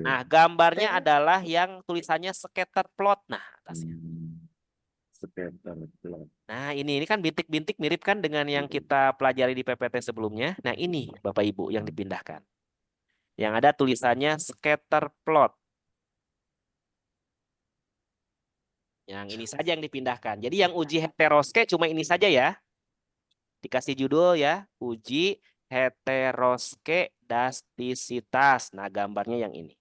S1: Nah, gambarnya adalah yang tulisannya scatter plot. Nah, atasnya. Nah, ini kan bintik-bintik mirip kan dengan yang kita pelajari di PPT sebelumnya. Nah, ini Bapak Ibu yang dipindahkan. Yang ada tulisannya scatter plot. Yang ini saja yang dipindahkan. Jadi yang uji heteroske cuma ini saja ya. Dikasih judul ya. Uji heteroske dastisitas. Nah, gambarnya yang ini.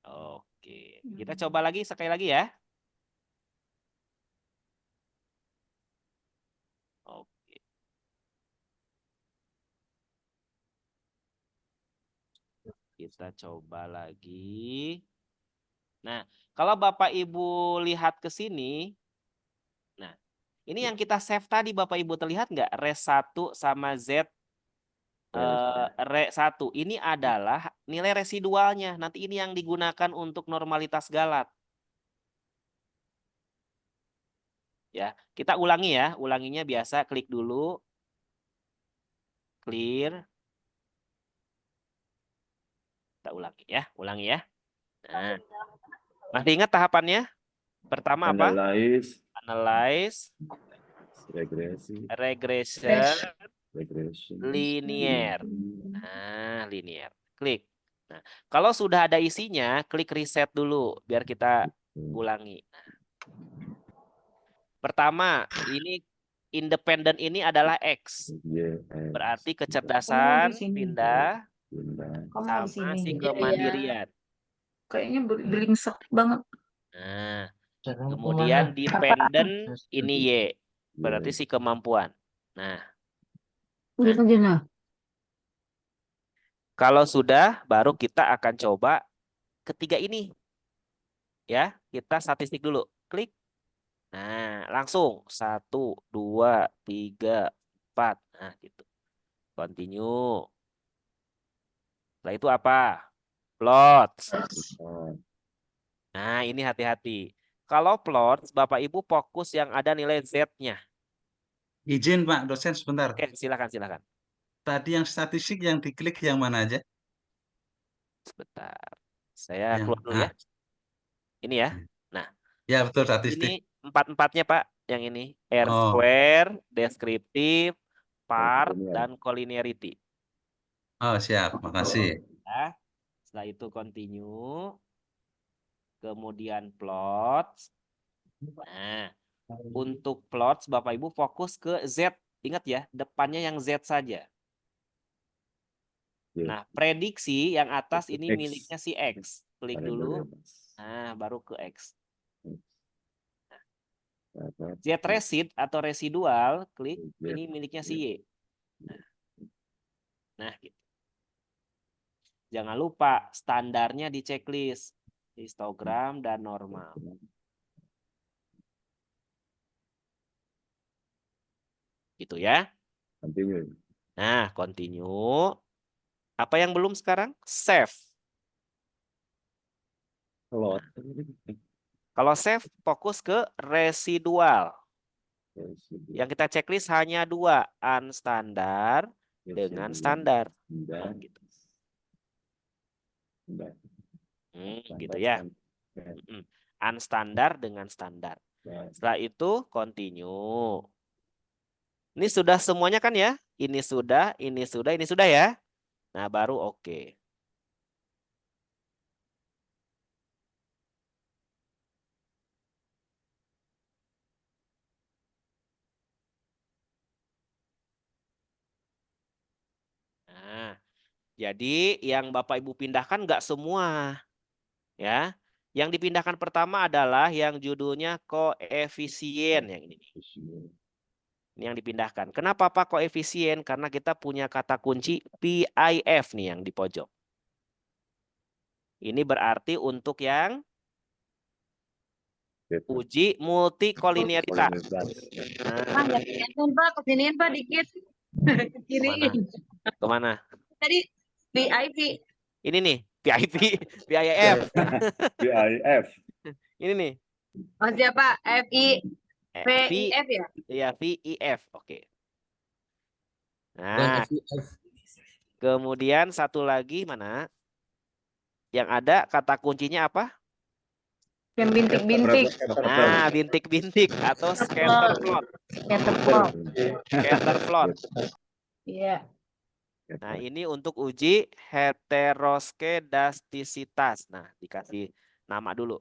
S1: Oke. Kita coba lagi sekali lagi ya. Oke. Kita coba lagi. Nah, kalau Bapak Ibu lihat ke sini, nah, ini yang kita save tadi Bapak Ibu terlihat nggak? Res 1 sama Z Re 1. Ini adalah nilai residualnya. Nanti ini yang digunakan untuk normalitas galat. Ya, kita ulangi ya. Ulanginya biasa klik dulu. Clear. Kita ulangi ya. Ulangi ya. Nah, masih ingat tahapannya? Pertama apa?
S10: Analyze,
S1: Analyze,
S10: regresi,
S1: regression,
S10: regression,
S1: linear. Nah, linear. Klik. Nah, kalau sudah ada isinya, klik reset dulu biar kita ulangi. Pertama, ini independen ini adalah X. Berarti kecerdasan pindah
S9: Kamu di
S1: sama
S9: sini.
S1: si
S9: Iya, iya.
S1: kemandirian.
S9: Kayaknya beringsek banget.
S1: Nah, kemudian dependen ini Y. Berarti si kemampuan. Nah, kalau sudah, baru kita akan coba ketiga ini. Ya, kita statistik dulu. Klik. Nah, langsung 1, 2, 3, 4. Nah, gitu. Continue. Setelah itu apa? Plots. Nah, ini hati-hati. Kalau plots, Bapak Ibu fokus yang ada nilai Z-nya.
S8: Izin Pak dosen sebentar.
S1: Oke, silakan.
S8: Tadi yang statistik yang diklik yang mana aja?
S1: Sebentar. Saya keluar dulu ya. Ini ya. Nah,
S8: Ya betul statistik.
S1: ini empat-empatnya Pak. Yang ini. R square, deskriptif, part, dan collinearity.
S8: Oh siap, makasih.
S1: Ya. Setelah itu continue. Kemudian plots. Nah, untuk plots Bapak Ibu fokus ke Z. Ingat ya, depannya yang Z saja. Nah, prediksi yang atas ini miliknya si X. Klik dulu. Nah, baru ke X. Z resid atau residual, klik. Ini miliknya si Y. Nah, gitu. Jangan lupa standarnya di checklist. Histogram dan normal. Gitu ya.
S10: Continue.
S1: Nah, continue. Apa yang belum sekarang? Save. Nah, kalau save, fokus ke residual. Yang kita checklist hanya 2. Unstandard dengan standar. Nah, gitu. Gitu ya. Unstandard dengan standar. Setelah itu continue. Ini sudah semuanya kan ya? Ini sudah ya. Nah, baru oke. Nah, jadi yang Bapak Ibu pindahkan nggak semua. Ya. Yang dipindahkan pertama adalah yang judulnya koefisien yang ini. Ini yang dipindahkan. Kenapa Pak koefisien? Karena kita punya kata kunci PIF nih yang di pojok. Ini berarti untuk yang uji multikolinearitas.
S5: Pak, Pak, kesiniin Pak dikit. Kiriin.
S1: Kemana?
S5: Tadi VIP.
S1: Ini nih, PIP, PIF.
S10: PIF.
S1: Ini nih.
S5: Oh siapa? VIF ya?
S1: Iya, VIF. Oke. Nah, kemudian satu lagi mana? Yang ada kata kuncinya apa?
S9: Yang bintik-bintik.
S1: Nah, bintik-bintik atau scatter plot. Scatter plot.
S9: Iya.
S1: Nah, ini untuk uji heteroskedastisitas. Nah, dikasih nama dulu.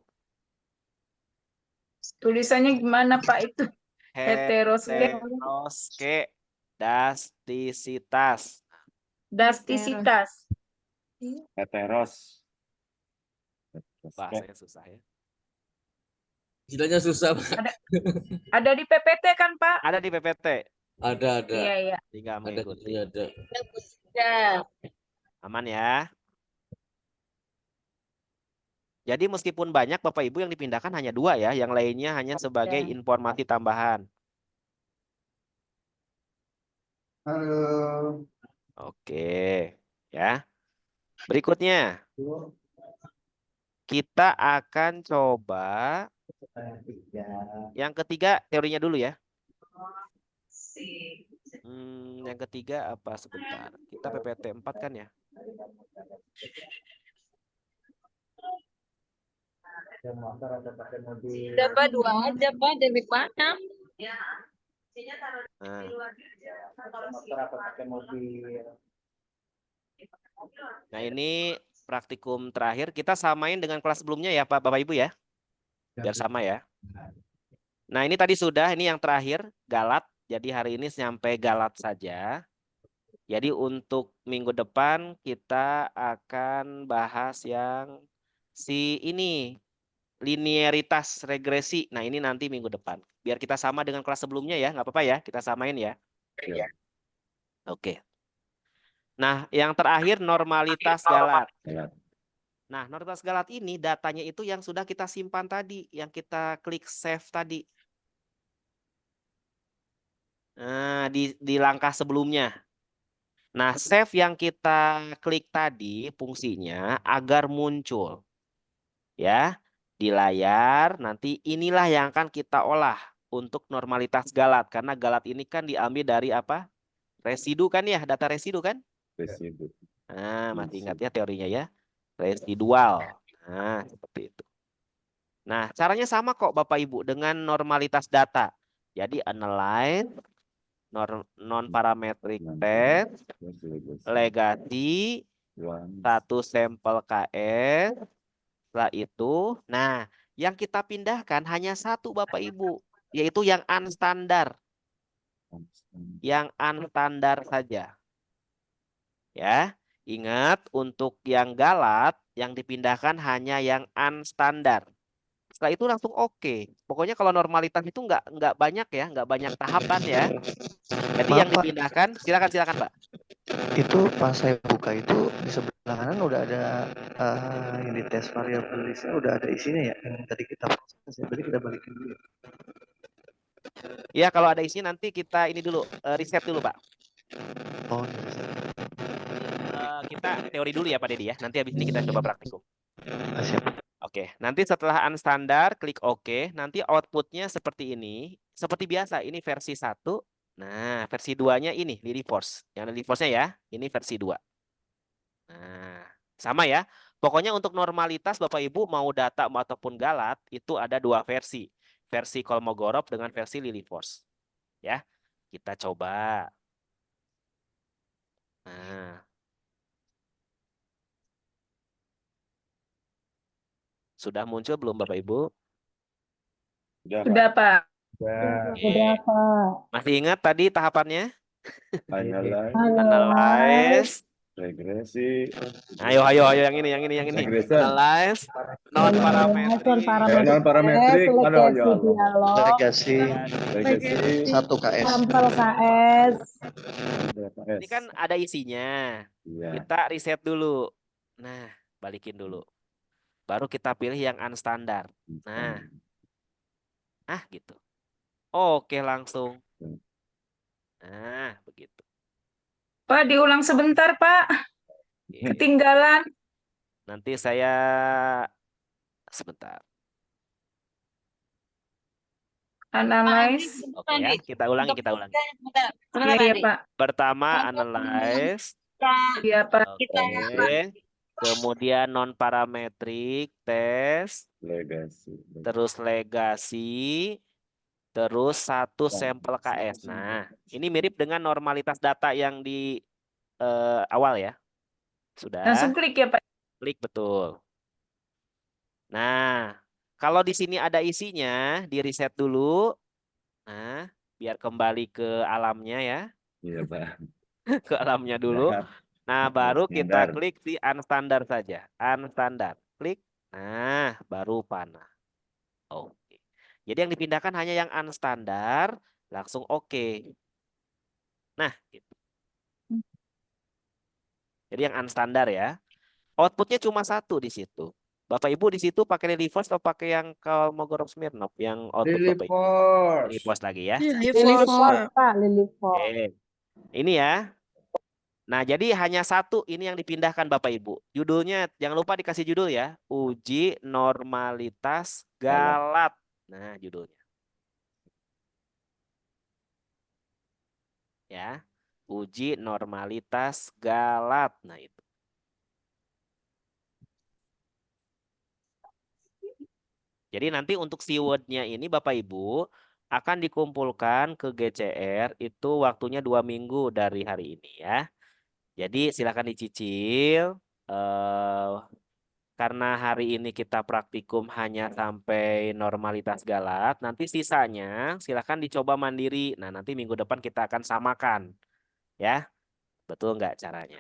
S9: Tulisannya gimana Pak itu?
S1: Heteroskedastisitas.
S9: Dastisitas.
S10: Heteros.
S1: Bahasanya susah ya.
S7: Istilahnya susah.
S9: Ada di PPT kan Pak?
S1: Ada di PPT.
S7: Ada.
S9: Iya.
S1: Tinggal mengikuti.
S7: Ada.
S1: Aman ya. Jadi meskipun banyak Bapak Ibu yang dipindahkan hanya 2 ya. Yang lainnya hanya sebagai informasi tambahan.
S3: Halo.
S1: Oke. Ya. Berikutnya. Kita akan coba Yang ketiga teorinya dulu ya. Yang ketiga apa sebentar? Kita PPT 4 kan ya?
S5: Coba dua aja Pak, demi mana?
S1: Nah. Nah, ini praktikum terakhir. Kita samain dengan kelas sebelumnya ya Pak, Bapak Ibu ya. Biar sama ya. Nah, ini tadi sudah, ini yang terakhir, Galat. Jadi hari ini sampai Galat saja. Jadi untuk minggu depan kita akan bahas yang si ini, linearitas regresi. Nah, ini nanti minggu depan. Biar kita sama dengan kelas sebelumnya ya, nggak apa-apa ya, kita samain ya.
S10: Ya.
S1: Oke. Nah, yang terakhir normalitas Galat.
S10: Galat.
S1: Nah, normalitas Galat ini datanya itu yang sudah kita simpan tadi, yang kita klik save tadi. Nah, di langkah sebelumnya. Nah, save yang kita klik tadi fungsinya agar muncul. Ya, di layar nanti inilah yang akan kita olah untuk normalitas Galat. Karena Galat ini kan diambil dari apa? Residu kan ya, data residu kan?
S10: Residu.
S1: Nah, masih ingat ya teorinya ya? Residual. Nah, seperti itu. Nah, caranya sama kok Bapak Ibu dengan normalitas data. Jadi analyze, non-parametric test, legasi, satu sampel KS. Setelah itu, nah, yang kita pindahkan hanya satu Bapak Ibu, yaitu yang unstandard. Yang unstandard saja. Ya, ingat untuk yang Galat yang dipindahkan hanya yang unstandard. Setelah itu langsung oke. Pokoknya kalau normalitas itu nggak banyak ya, nggak banyak tahapan ya. Jadi
S12: Maaf,
S1: yang dipindahkan, silakan Pak.
S12: Itu pas saya buka itu di sebelah kanan udah ada yang di tes variabel listnya udah ada isinya ya, yang tadi kita proses ya. Berarti kita balikin dulu.
S1: Ya, kalau ada isinya nanti kita ini dulu, riset dulu Pak.
S12: Oh,
S1: kita teori dulu ya Pak Dedi ya. Nanti habis ini kita coba praktikum.
S12: siap.
S1: Oke, nanti setelah unstandard, klik OK. Nanti outputnya seperti ini. Seperti biasa, ini versi 1. Nah, versi 2-nya ini, LilyForce. Yang LilyForce-nya ya, ini versi 2. Nah, sama ya. Pokoknya untuk normalitas Bapak Ibu mau data ataupun Galat, itu ada 2 versi. Versi Kolmogorov dengan versi LilyForce. Ya, kita coba. Nah. Sudah muncul belum Bapak Ibu?
S9: Sudah, Pak.
S1: Sudah, Pak. Masih ingat tadi tahapannya?
S10: Analyze, regresi.
S1: Ayo yang ini. Analyze,
S10: non-parametrik,
S12: Legasi, satu KS.
S13: Sampel KS.
S1: Ini kan ada isinya. Kita riset dulu. Nah, balikin dulu. Baru kita pilih yang unstandard. Nah. Gitu. Oke, langsung. Nah, begitu.
S9: Pak, diulang sebentar, Pak. Ketinggalan.
S1: Nanti saya sebentar.
S9: Analyze.
S1: Oke ya, kita ulangi.
S9: Iya, Pak.
S1: Pertama analyze.
S9: Iya, Pak.
S1: Oke. Kemudian non-parametric test. Terus legasi. Terus satu sampel KS. Nah, ini mirip dengan normalitas data yang di awal ya. Sudah.
S9: Langsung klik ya, Pak.
S1: Klik, betul. Nah, kalau di sini ada isinya, di reset dulu. Nah, biar kembali ke alamnya ya.
S10: Iya, Pak.
S1: Ke alamnya dulu. Nah, baru kita klik di unstandard saja. Unstandard. Klik. Nah, baru panah. Oke. Jadi yang dipindahkan hanya yang unstandard, langsung oke. Nah, gitu. Jadi yang unstandard ya. Outputnya cuma satu di situ. Bapak Ibu di situ pakai LilyForce atau pakai yang Kolmogorov-Smirnov yang output Bapak Ibu? LilyForce lagi ya.
S13: LilyForce, Pak, LilyForce.
S1: Oke. Ini ya. Nah, jadi hanya satu ini yang dipindahkan Bapak Ibu. Judulnya jangan lupa dikasih judul ya. Uji normalitas galat. Nah, judulnya. Ya. Uji normalitas galat. Nah, itu. Jadi nanti untuk keyword-nya ini Bapak Ibu akan dikumpulkan ke GCR itu waktunya 2 minggu dari hari ini ya. Jadi silakan dicicil. Karena hari ini kita praktikum hanya sampai normalitas galat. Nanti sisanya silakan dicoba mandiri. Nah nanti minggu depan kita akan samakan. Ya. Betul nggak caranya?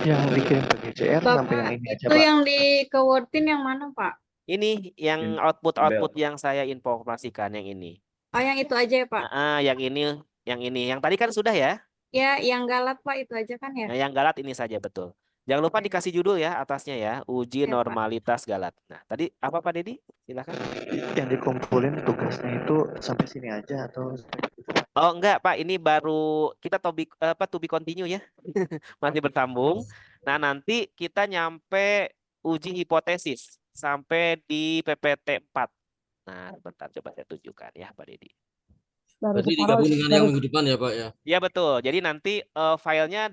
S12: Yang dikirim ke GCR sampai yang ini aja,
S9: Itu
S12: Pak.
S9: yang di kewordin yang mana, Pak?
S1: Ini yang output yang saya informasikan yang ini.
S9: Oh, yang itu aja ya, Pak?
S1: Yang ini. Yang tadi kan sudah ya?
S9: Ya, yang galat, Pak, itu aja kan ya?
S1: Nah, yang galat ini saja betul. Jangan lupa dikasih judul ya atasnya ya, uji
S9: Ya, Pak.
S1: normalitas galat. Nah, tadi apa Pak Dedi? Silakan.
S12: Yang dikumpulin tugasnya itu sampai sini aja atau
S1: Oh enggak Pak, ini baru kita to be continue ya. Masih bersambung. Nah, nanti kita nyampe uji hipotesis sampai di PPT 4. Nah, bentar coba saya tunjukkan ya Pak Dedi.
S7: Berarti digabung dengan yang minggu depan ya Pak ya?
S1: Ya betul. Jadi nanti filenya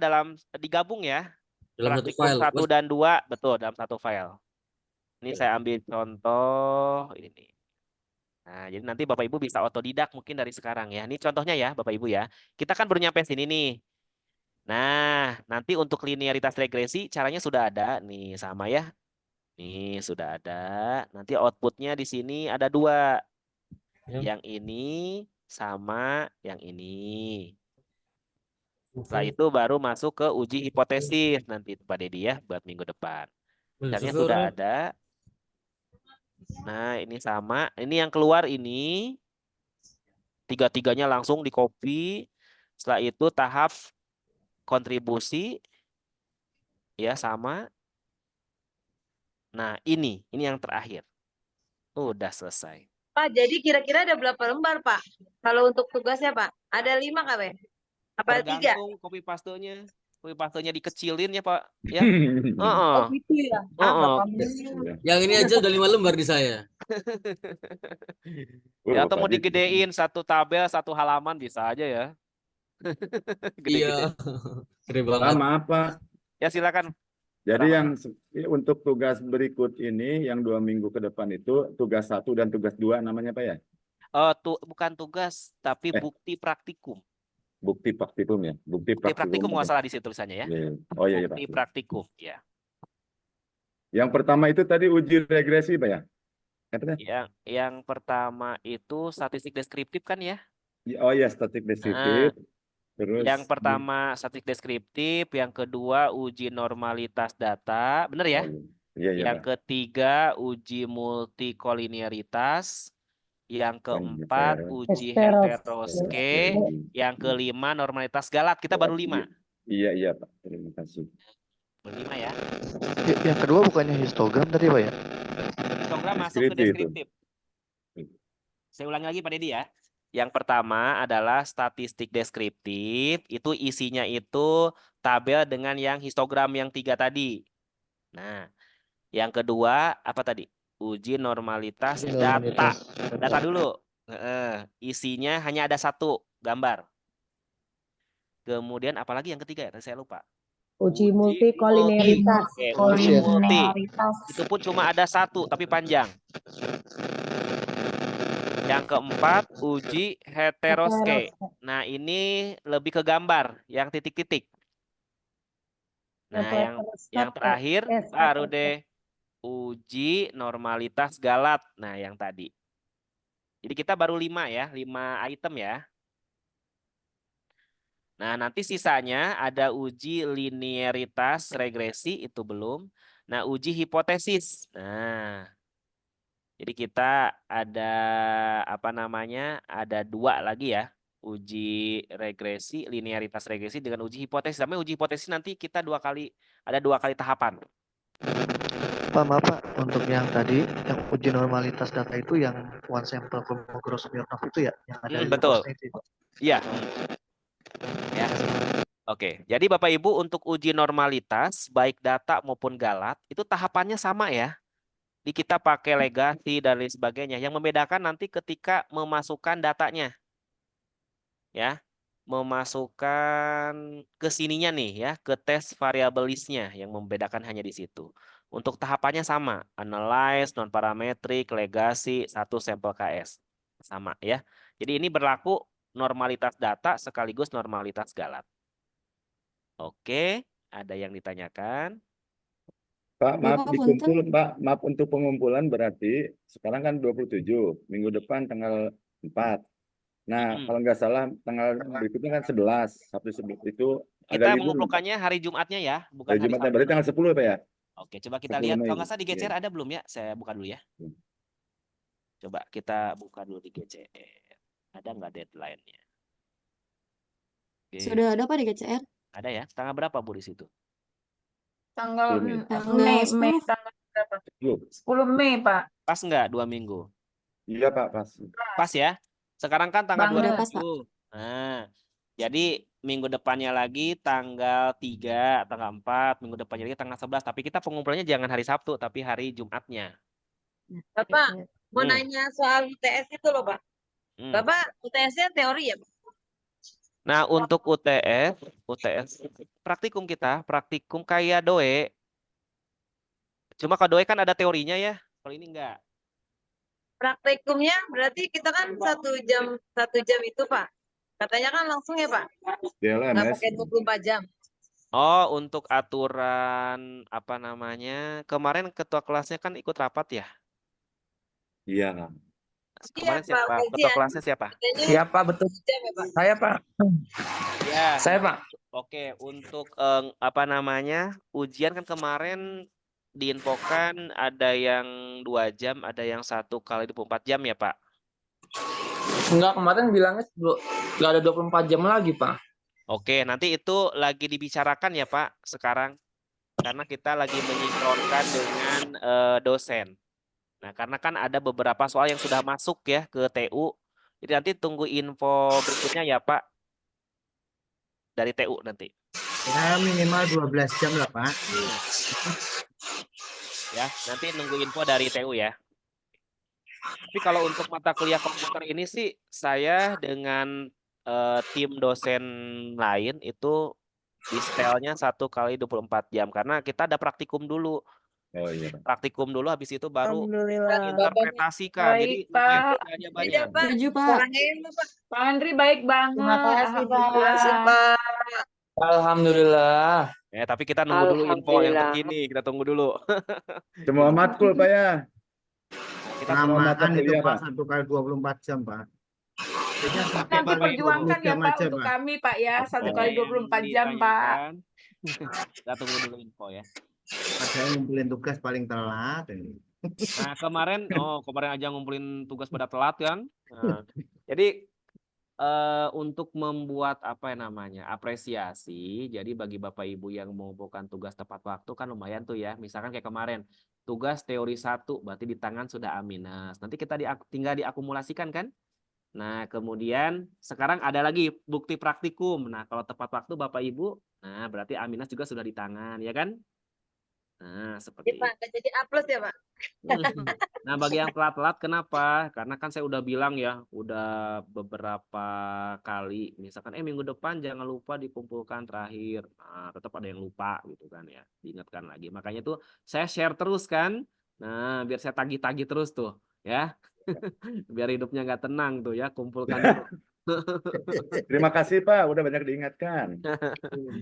S1: digabung ya.
S7: Dalam satu
S1: Praktikum
S7: file.
S1: 1 dan 2 betul dalam satu file. Ini saya ambil contoh ini. Nah, jadi nanti Bapak Ibu bisa otodidak mungkin dari sekarang ya. Ini contohnya ya Bapak Ibu ya. Kita kan baru nyampe sini nih. Nah, nanti untuk linearitas regresi caranya sudah ada nih sama ya. Nih sudah ada. Nanti outputnya di sini ada 2.
S7: Ya.
S1: Yang ini sama yang ini. Setelah itu baru masuk ke uji hipotesis nanti Pak Dedi ya buat minggu depan. Caranya sudah ada. Nah, ini sama. Ini yang keluar ini. 3-tiganya langsung di copy. Setelah itu tahap kontribusi. Ya, sama. Nah, ini yang terakhir. Udah selesai.
S5: Pak, jadi kira-kira ada berapa lembar, Pak? Kalau untuk tugasnya, Pak, ada 5 kah, Be? Apa 3?
S1: Tergantung copy pastenya. Copy pastenya dikecilin ya, Pak. Ya.
S5: Oh, gitu ya.
S7: Yang ini aja udah 5 lembar di saya.
S1: Ya, atau mau digedein 1 tabel 1 halaman bisa aja ya.
S7: Iya. Gede banget.
S10: Maaf Pak.
S1: Ya silakan.
S10: Jadi yang untuk tugas berikut ini yang 2 minggu ke depan itu tugas 1 dan tugas 2 namanya Pak ya?
S1: Bukan tugas tapi bukti praktikum.
S10: Bukti praktikum ya? Bukti
S1: praktikum nggak salah di situ tulisannya ya.
S10: Oh iya,
S1: bukti praktikum ya.
S10: Yang pertama itu tadi uji regresi Pak ya?
S1: Yang pertama itu statistik deskriptif kan ya?
S10: Oh iya, statistik deskriptif. Terus
S1: yang pertama statistik deskriptif, yang kedua uji normalitas data, benar ya?
S10: Iya,
S1: yang ketiga uji multikolinearitas, yang keempat uji heteroske, yang kelima normalitas galat. Kita baru 5.
S10: Iya Pak, terima kasih.
S1: Baru 5 ya.
S12: Yang kedua bukannya histogram tadi Pak ya?
S1: Histogram masuk ke deskriptif. Saya ulangi lagi Pak Dedi ya. Yang pertama adalah statistik deskriptif, itu isinya itu tabel dengan yang histogram yang 3 tadi. Nah, yang kedua apa tadi? Uji normalitas data. Data dulu. Isinya hanya ada 1 gambar. Kemudian apalagi yang ketiga ya? Saya lupa.
S13: Uji multikolinearitas.
S1: Uji multi. Itu pun cuma ada 1 tapi panjang. Yang keempat, uji heteroske. Nah, ini lebih ke gambar, yang titik-titik. Nah, yang terakhir baru deh uji normalitas galat. Nah, yang tadi. Jadi kita baru 5 ya, 5 item ya. Nah, nanti sisanya ada uji linearitas regresi, itu belum. Nah, uji hipotesis. Nah, jadi kita ada ada 2 lagi ya. Uji regresi, linearitas regresi dengan uji hipotesis. Namanya uji hipotesis nanti kita ada 2 kali tahapan.
S12: Pak, maaf Pak, untuk yang tadi yang uji normalitas data itu yang one sample Kolmogorov Smirnov itu ya, yang ada
S1: betul.
S12: itu, Pak.
S1: Iya. Ya. Oke, jadi Bapak Ibu untuk uji normalitas baik data maupun galat itu tahapannya sama ya. Di kita pakai legasi dan lain sebagainya. Yang membedakan nanti ketika memasukkan datanya. Ya. Memasukkan ke sininya nih ya, ke tes variable list-nya yang membedakan hanya di situ. Untuk tahapannya sama, analyze, non-parametric, legasi, 1 sampel KS. Sama ya. Jadi ini berlaku normalitas data sekaligus normalitas galat. Oke, ada yang ditanyakan?
S10: Pak, maaf
S11: Bapak punten.
S10: dikumpul, Pak. Maaf untuk pengumpulan berarti sekarang kan 27, minggu depan tanggal 4. Nah, kalau nggak salah tanggal berikutnya kan 11, Sabtu 11 itu ada
S1: Kita
S10: libur.
S1: mengumpulkannya hari Jumatnya ya, bukan
S10: Hari
S1: hari
S10: Jumatnya,
S1: Sabtu.
S10: berarti tanggal 10 Pak ya?
S1: Oke, coba kita
S10: 10
S1: lihat.
S10: Mei.
S1: Kalau nggak salah di GCR
S10: Iya.
S1: ada belum ya? Saya buka dulu ya. Coba kita buka dulu di GCR. Ada nggak deadline-nya?
S11: Sudah ada Pak di GCR?
S1: Ada ya? Tanggal berapa Bu di situ?
S9: Tanggal
S10: 10 Mei.
S9: Mei,
S11: 10.
S9: tanggal berapa?
S10: 10.
S9: 10 Mei, Pak.
S1: Pas nggak 2 minggu?
S10: Iya Pak, pas.
S1: Pas ya? Sekarang kan tanggal
S9: Banget.
S11: Udah pas, Pak.
S1: 27. Nah, jadi minggu depannya lagi tanggal 3, tanggal 4, minggu depannya lagi tanggal 11. Tapi kita pengumpulannya jangan hari Sabtu, tapi hari Jumatnya.
S5: Bapak, mau nanya soal UTS itu loh, Pak. Bapak, UTS-nya teori ya, Pak?
S1: Nah, untuk UTS praktikum kita, praktikum kayak DOE. Cuma kalau DOE kan ada teorinya ya. Kalau ini enggak.
S5: Praktikumnya berarti kita kan 1 jam itu, Pak. Katanya kan langsung ya, Pak. Nggak
S10: DLMS.
S5: pakai 24 jam.
S1: Oh, untuk aturan apa namanya? Kemarin ketua kelasnya kan ikut rapat ya?
S10: Iya.
S1: Kemarin
S5: Iya, Pak
S1: siapa? Ketua
S5: Fajian.
S1: kelasnya siapa?
S5: Katanya
S6: Siapa betul?
S5: 1 jam ya, Pak.
S6: Saya, Pak.
S1: Ya.
S6: Saya, Pak.
S1: Oke, untuk apa namanya? Ujian kan kemarin diinfokan ada yang 2 jam, ada yang 1 kali 24 jam ya, Pak?
S6: Enggak, kemarin bilangnya nggak ada 24 jam lagi, Pak.
S1: Oke, nanti itu lagi dibicarakan ya, Pak, sekarang. Karena kita lagi menyinkronkan dengan dosen. Nah, karena kan ada beberapa soal yang sudah masuk ya ke TU. Jadi nanti tunggu info berikutnya ya, Pak. Dari TU nanti.
S14: Ya, minimal 12 jam lah, Pak.
S1: Ya, nanti nunggu info dari TU ya. Tapi kalau untuk mata kuliah komputer ini sih saya dengan tim dosen lain itu di setelnya 1 kali 24 jam karena kita ada praktikum dulu.
S10: Oh iya.
S1: Praktikum dulu habis itu baru
S6: Alhamdulillah.
S1: interpretasikan. Jadi
S9: Baik, Pak.
S1: belajarnya
S5: Iya,
S1: banyak.
S5: Pak.
S11: Setuju, Pak.
S5: Kurang ilmu, Pak.
S9: Pak Andri baik banget.
S6: Terima kasih, Pak.
S9: Alhamdulillah.
S6: Alhamdulillah.
S1: Ya, tapi kita nunggu dulu info yang terkini. Kita tunggu dulu.
S10: Semua matkul Pak ya.
S1: Kita semua
S14: Kelamaan
S1: mata
S14: itu,
S1: kuliah,
S14: Pak,
S1: Pak.
S14: 1 kali 24 jam, Pak. Kayaknya satu
S9: Nanti
S14: kali
S9: perjuangkan
S14: 20
S9: ya,
S14: jam
S9: Pak,
S14: aja,
S9: untuk
S14: Pak.
S9: kami, Pak ya. 1
S1: Ada
S9: kali
S1: yang
S9: 24 jam, Pak.
S1: ditanyakan. Kita tunggu dulu info ya.
S14: Ada yang ngumpulin tugas paling telat.
S1: Nah, kemarin aja ngumpulin tugas pada telat kan. Nah, jadi untuk membuat apa namanya apresiasi, jadi bagi Bapak Ibu yang mengumpulkan tugas tepat waktu kan lumayan tuh ya. Misalkan kayak kemarin tugas teori 1 berarti di tangan sudah A-. Nanti kita tinggal diakumulasikan kan. Nah, kemudian sekarang ada lagi bukti praktikum. Nah, kalau tepat waktu Bapak Ibu, nah berarti A- juga sudah di tangan ya kan. Nah, seperti
S5: Iya, Pak. Nggak jadi upload ya, Pak.
S1: Nah, bagi yang telat-telat kenapa? Karena kan saya udah bilang ya, udah beberapa kali. Misalkan minggu depan jangan lupa dikumpulkan terakhir. Nah, tetap ada yang lupa gitu kan ya. Diingatkan lagi. Makanya tuh saya share terus kan. Nah, biar saya tagih-tagih terus tuh ya. Biar hidupnya nggak tenang tuh ya, kumpulkan dulu.
S10: Terima kasih Pak, udah banyak diingatkan.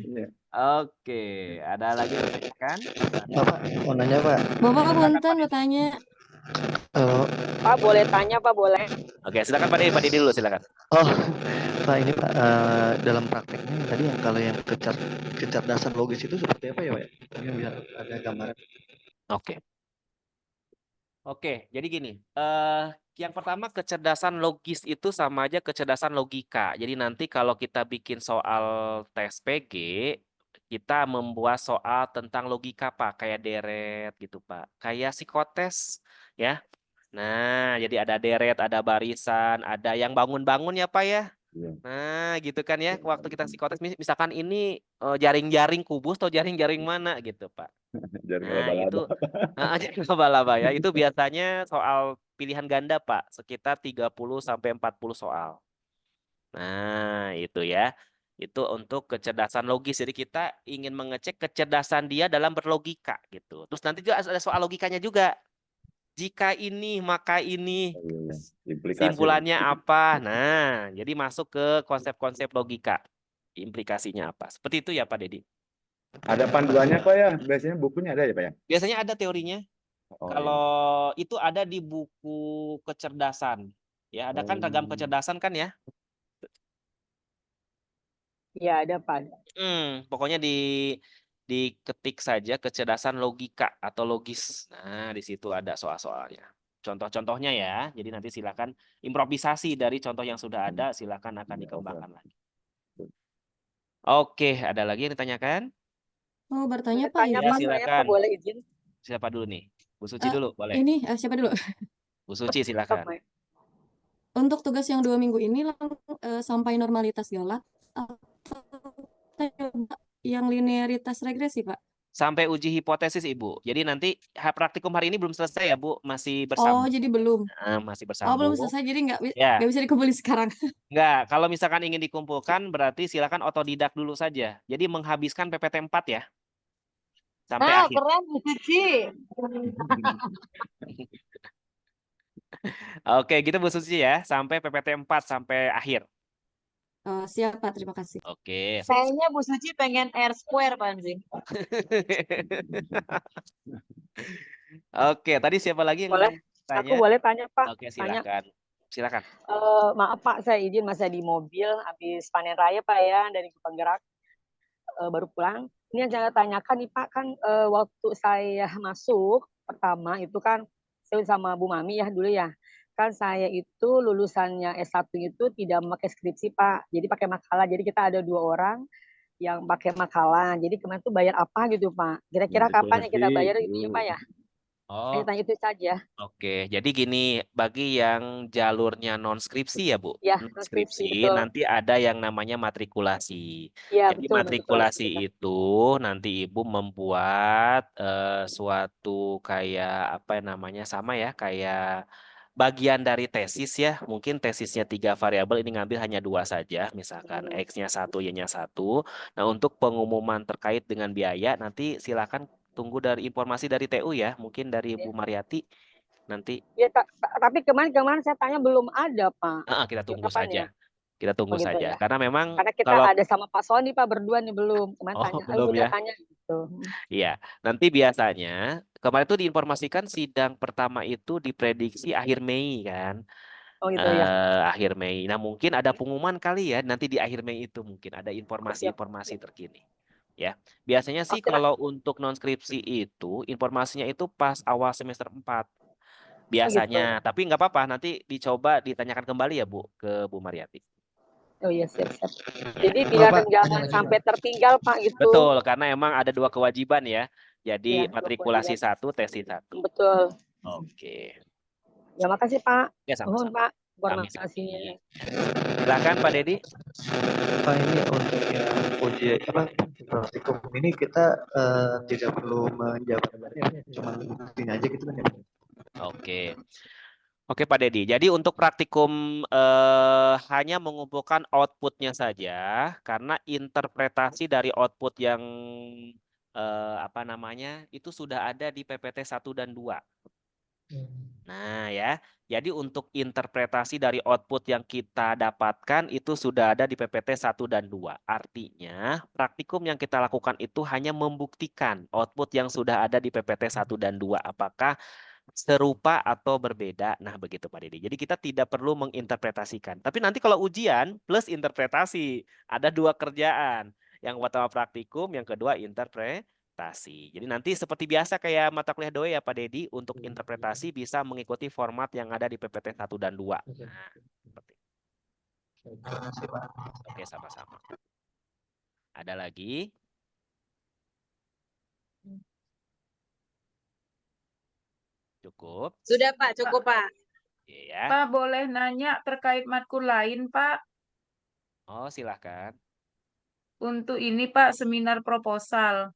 S10: Iya.
S1: Oke, ada lagi pertanyaan?
S12: Bapak mau nanya, Pak.
S11: Bapak punten mau tanya.
S15: Pak boleh tanya, Pak boleh.
S1: Oke, silakan Pak Didi dulu silakan.
S12: Oh, Pak ini Pak dalam prakteknya tadi yang kalau yang kecerdasan logis itu seperti apa ya, Pak? Ini biar ada gambaran.
S1: Oke, jadi gini, yang pertama kecerdasan logis itu sama aja kecerdasan logika. Jadi nanti kalau kita bikin soal tes PG, kita membuat soal tentang logika Pak, kayak deret gitu Pak, kayak psikotes ya. Nah, jadi ada deret, ada barisan, ada yang bangun-bangun ya Pak ya.
S10: Iya.
S1: Nah, gitu kan ya. Waktu kita psikotes, misalkan ini jaring-jaring kubus atau jaring-jaring mana gitu, Pak.
S10: Jaring
S1: Nah, itu
S10: laba-laba.
S1: jaring laba-laba ya. Itu biasanya soal pilihan ganda, Pak. Sekitar 30 sampai 40 soal. Nah, itu ya. Itu untuk kecerdasan logis. Jadi kita ingin mengecek kecerdasan dia dalam berlogika gitu. Terus nanti juga ada soal logikanya juga. Jika ini, maka ini.
S10: Oh, iya. Implikasi.
S1: Simpulannya apa? Nah, jadi masuk ke konsep-konsep logika. Implikasinya apa? Seperti itu ya, Pak Dedi.
S10: Ada panduannya Pak ya? Biasanya bukunya ada ya Pak ya?
S1: Biasanya ada teorinya.
S10: Oh,
S1: Kalau itu ada di buku kecerdasan. Ya, ada kan ragam kecerdasan kan ya?
S15: Iya, ada Pak.
S1: Pokoknya diketik saja kecerdasan logika atau logis. Nah, di situ ada soal-soalnya. Contoh-contohnya ya. Jadi nanti silakan improvisasi dari contoh yang sudah ada, silakan akan dikembangkan lagi. Oke, ada lagi yang ditanyakan?
S11: Oh, bertanya
S15: Boleh
S11: Pak,
S15: tanya
S1: Ya,
S15: Pak, saya
S1: silakan.
S15: Pak, boleh izin?
S1: Siapa dulu nih? Bu Suci dulu, boleh.
S11: Ini siapa dulu?
S1: Bu Suci, silakan.
S11: Untuk tugas yang 2 minggu ini sampai normalitas galak atau coba yang linearitas regresi, Pak?
S1: Sampai uji hipotesis, Ibu. Jadi nanti praktikum hari ini belum selesai ya, Bu? Masih
S11: Oh,
S1: bersambung.
S11: jadi belum.
S1: Masih
S11: Oh,
S1: bersambung.
S11: belum selesai, jadi
S1: Ya.
S11: nggak bisa dikumpulin sekarang.
S1: Enggak, kalau misalkan ingin dikumpulkan berarti silakan otodidak dulu saja. Jadi menghabiskan PPT 4 ya. Sampai
S5: Nah,
S1: akhir.
S5: keren Bu Suci.
S1: Oke, gitu Bu Suci ya. Sampai PPT 4 sampai akhir.
S11: Siap, Pak. Terima kasih.
S1: Oke.
S5: Kayaknya Bu Suci pengen R square, Pak Anjing.
S1: Oke, tadi siapa lagi yang
S15: Boleh?
S1: tanya?
S15: Aku boleh tanya Pak?
S1: Oke,
S15: Tanya.
S1: silakan. Silakan.
S15: Maaf Pak, saya izin masih di mobil habis panen raya Pak ya, dari Penggerak baru pulang. Ini yang saya tanyakan nih Pak, kan waktu saya masuk pertama itu kan saya sama Bu Mami ya dulu ya. Kan saya itu lulusannya S1 itu tidak memakai skripsi Pak, jadi pakai makalah. Jadi kita ada 2 orang yang pakai makalah. Jadi kemarin tuh bayar apa gitu Pak? Kira-kira kapan ya kita bayar gitu ya Pak ya?
S1: Oh,
S15: Saya tanya itu saja.
S1: oke. Jadi gini, bagi yang jalurnya non skripsi ya, Bu.
S15: Ya,
S1: Non
S15: skripsi
S1: skripsi
S15: betul.
S1: nanti ada yang namanya matrikulasi.
S15: Iya,
S1: Jadi
S15: betul.
S1: matrikulasi itu nanti Ibu membuat suatu kayak apa namanya sama ya, kayak bagian dari tesis ya. Mungkin tesisnya 3 variabel, ini ngambil hanya 2 saja, misalkan X-nya 1, Y-nya 1. Nah, untuk pengumuman terkait dengan biaya nanti silakan tunggu dari informasi dari TU ya, mungkin dari Bu Mariati nanti.
S15: Ya, tapi kemarin saya tanya belum ada Pak.
S1: Kita tunggu
S15: Kapan
S1: saja.
S15: ya?
S1: Kita tunggu
S15: gitu
S1: saja.
S15: ya.
S1: Karena memang
S15: Karena kita
S1: kalau
S15: ada sama Pak Sony Pak berdua nih belum. Kemarin tanya,
S1: belum
S15: udah
S1: ya.
S15: tanya gitu.
S1: Iya, nanti biasanya kemarin itu diinformasikan sidang pertama itu diprediksi akhir Mei kan.
S15: Oh gitu ya.
S1: Akhir Mei. Nah, mungkin ada pengumuman kali ya nanti di akhir Mei itu mungkin ada informasi-informasi terkini. Ya. Biasanya sih kalau untuk non skripsi itu informasinya itu pas awal semester 4. Biasanya, tapi nggak apa-apa, nanti dicoba ditanyakan kembali ya Bu ke Bu Mariati.
S15: Oh iya, siap. Jadi biar jangan sampai tertinggal Pak gitu.
S1: Betul, karena emang ada 2 kewajiban ya. Jadi
S15: Ya,
S1: matrikulasi 1, tesis 1.
S15: Betul.
S1: Oke.
S15: Ya makasih Pak.
S1: Ya,
S15: Mohon
S1: sama-sama.
S15: Pak informasinya.
S1: Silakan Pak Dedi.
S12: Pak, ini untuk yang uji praktikum ini kita tidak perlu menjawab, cuma ini aja gitu kan ya.
S1: Oke. Oke Pak Dedi, jadi untuk praktikum hanya mengumpulkan outputnya saja, karena interpretasi dari output yang apa namanya itu sudah ada di PPT 1 dan 2. Nah ya, jadi untuk interpretasi dari output yang kita dapatkan itu sudah ada di PPT 1 dan 2. Artinya praktikum yang kita lakukan itu hanya membuktikan output yang sudah ada di PPT 1 dan 2. Apakah serupa atau berbeda. Nah, begitu Pak Dedi. Jadi kita tidak perlu menginterpretasikan. Tapi nanti kalau ujian plus interpretasi, ada 2 kerjaan. Yang pertama praktikum, yang kedua interpretasi. Jadi nanti seperti biasa kayak mata kuliah DOE ya Pak Dedi, untuk interpretasi bisa mengikuti format yang ada di PPT 1 dan 2. Nah, seperti itu. Oke, sama-sama. Ada lagi? Cukup.
S5: Sudah Pak, cukup Pak.
S1: Iya.
S9: Pak boleh nanya terkait matkul lain Pak?
S1: Oh, silahkan.
S9: Untuk ini Pak, seminar proposal.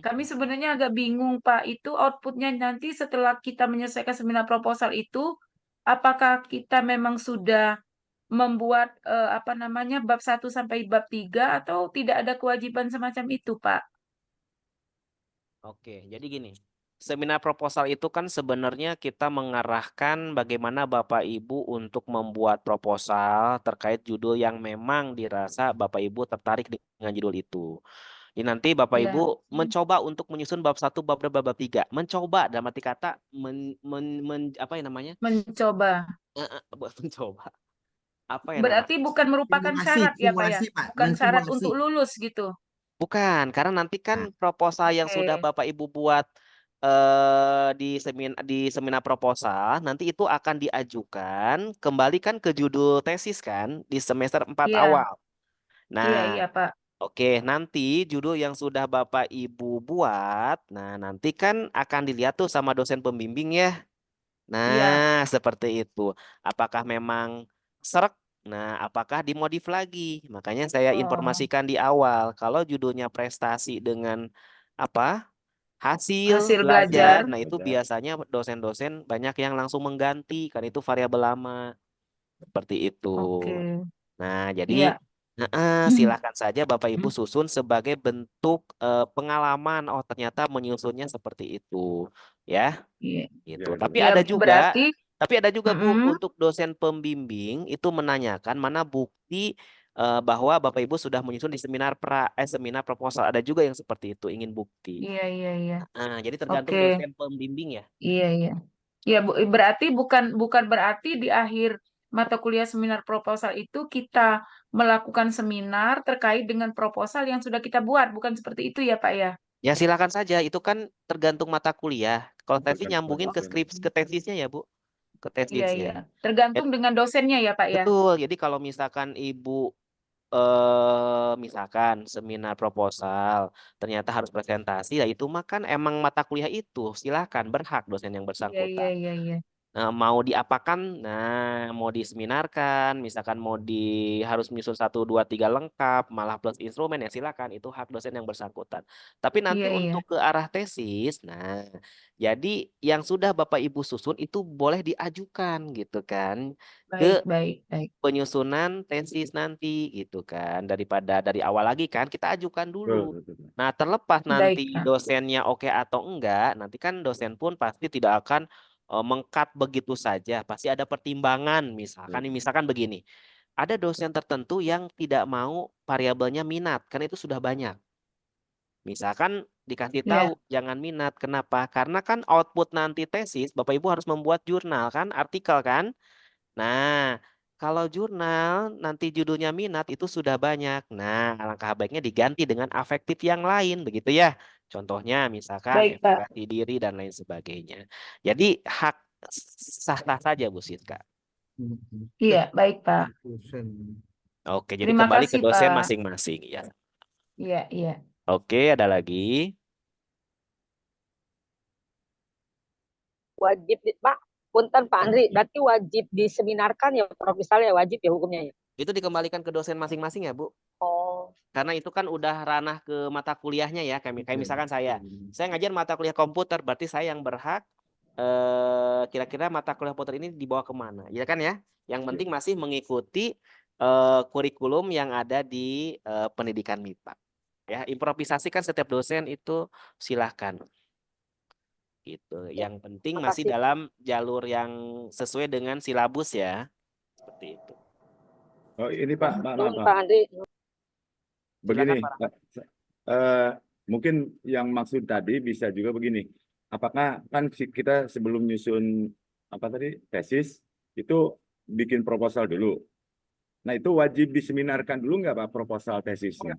S9: Kami sebenarnya agak bingung Pak, itu outputnya nanti setelah kita menyelesaikan seminar proposal itu, apakah kita memang sudah membuat bab 1 sampai bab 3 atau tidak ada kewajiban semacam itu Pak?
S1: Oke, jadi gini. Seminar proposal itu kan sebenarnya kita mengarahkan bagaimana Bapak Ibu untuk membuat proposal terkait judul yang memang dirasa Bapak Ibu tertarik dengan judul itu. Jadi nanti Bapak
S9: Iya.
S1: Ibu mencoba untuk menyusun bab 1, bab 2, bab 3. Mencoba dalam arti kata apa yang namanya?
S9: Mencoba.
S1: Buat mencoba. Apa yang
S9: Berarti
S1: namanya?
S9: bukan merupakan
S14: Simulasi,
S9: syarat ya Pak ya?
S14: simulasi, Pak.
S9: Bukan syarat
S14: Mensimulasi.
S9: untuk lulus gitu.
S1: Bukan, karena nanti kan proposal yang sudah
S9: Oke.
S1: Bapak Ibu buat di seminar proposal nanti itu akan diajukan kembali kan ke judul tesis kan di semester 4
S9: Iya.
S1: awal.
S9: Iya,
S1: Nah,
S9: iya Pak.
S1: oke, nanti judul yang sudah Bapak Ibu buat, nah nanti kan akan dilihat tuh sama dosen pembimbing ya.
S9: Iya.
S1: Nah, seperti itu. Apakah memang serak? Nah, apakah dimodif lagi? Makanya saya
S9: Oh.
S1: informasikan di awal kalau judulnya prestasi dengan apa? Hasil
S9: Hasil
S1: belajar.
S9: belajar.
S1: Nah, itu biasanya dosen-dosen banyak yang langsung mengganti karena itu variabel lama. Seperti itu.
S9: Oke.
S1: Nah, jadi
S9: Iya.
S1: silakan saja Bapak Ibu susun sebagai bentuk pengalaman. Oh, ternyata menyusunnya seperti itu, ya.
S9: Iya.
S1: Gitu.
S10: Ya,
S1: Tapi
S9: Ya,
S1: ada juga,
S9: berarti
S1: Bu,
S9: mm-mm.
S1: untuk dosen pembimbing itu menanyakan mana bukti bahwa Bapak Ibu sudah menyusun di seminar seminar proposal. Ada juga yang seperti itu, ingin bukti.
S9: Iya, iya, iya.
S1: Jadi tergantung
S9: Oke.
S1: dosen pembimbing ya.
S9: Iya, iya. Ya, berarti bukan berarti di akhir mata kuliah seminar proposal itu kita melakukan seminar terkait dengan proposal yang sudah kita buat, bukan seperti itu ya, Pak ya?
S1: Ya silakan saja, itu kan tergantung mata kuliah. Kalau tesis
S10: Bukan
S1: nyambungin ke
S10: kewajiban.
S1: ke tesisnya ya, Bu. Ke
S9: Iya, iya.
S1: tesisnya.
S9: Tergantung dengan dosennya ya, Pak ya?
S1: Betul. Jadi kalau misalkan Ibu misalkan seminar proposal ternyata harus presentasi, ya itu mah kan emang mata kuliah itu. Silakan, berhak dosen yang
S9: Iya, iya,
S1: bersangkutan.
S9: iya, iya.
S1: Mau diapakan? Nah, mau diseminarkan, misalkan harus menyusun 1, 2, 3 lengkap, malah plus instrumen ya silakan, itu hak dosen yang bersangkutan. Tapi nanti
S9: Iya, iya.
S1: untuk ke arah tesis, nah, jadi yang sudah Bapak Ibu susun itu boleh diajukan gitu kan
S9: Baik,
S1: ke
S9: baik, baik.
S1: penyusunan tesis nanti gitu kan, daripada dari awal lagi kan kita ajukan dulu. Nah, terlepas
S9: Baik,
S1: nanti
S9: Pak.
S1: dosennya oke atau enggak, nanti kan dosen pun pasti tidak akan meng-cut begitu saja, pasti ada pertimbangan. Misalkan begini, ada dosen tertentu yang tidak mau variabelnya minat, kan itu sudah banyak. Misalkan dikasih
S9: Iya.
S1: tahu jangan minat, kenapa? Karena kan output nanti tesis Bapak Ibu harus membuat jurnal kan, artikel kan. Nah, kalau jurnal nanti judulnya minat itu sudah banyak. Nah, alangkah baiknya diganti dengan afektif yang lain, begitu ya. Contohnya misalkan
S9: Baik, Pak.
S1: evaluasi diri dan lain sebagainya. Jadi hak sah-sah saja Bu Siska.
S9: Iya, baik, Pak.
S1: Oke, jadi
S9: Terima
S1: kembali ke
S9: kasih,
S1: dosen
S9: Pak.
S1: masing-masing ya.
S9: Iya, iya.
S1: Oke, ada lagi.
S15: Wajib, Pak. Punten Pak Andri, berarti wajib diseminarkan ya misalnya wajib ya hukumnya ya?
S1: Itu dikembalikan ke dosen masing-masing ya, Bu.
S15: Oh.
S1: Karena itu kan udah ranah ke mata kuliahnya ya. Kayak misalkan saya ngajar mata kuliah komputer, berarti saya yang berhak kira-kira mata kuliah komputer ini dibawa kemana, ya kan ya? Yang penting masih mengikuti kurikulum yang ada di pendidikan MIPA. Ya, improvisasi kan setiap dosen itu silahkan. Gitu. Yang penting masih dalam jalur yang sesuai dengan silabus ya. Seperti itu.
S10: Oh, ini Pak, maaf.
S15: Pak Andri.
S10: Begini, mungkin yang maksud tadi bisa juga begini. Apakah kan kita sebelum nyusun tesis itu bikin proposal dulu. Nah, itu wajib diseminarkan dulu nggak Pak proposal tesisnya?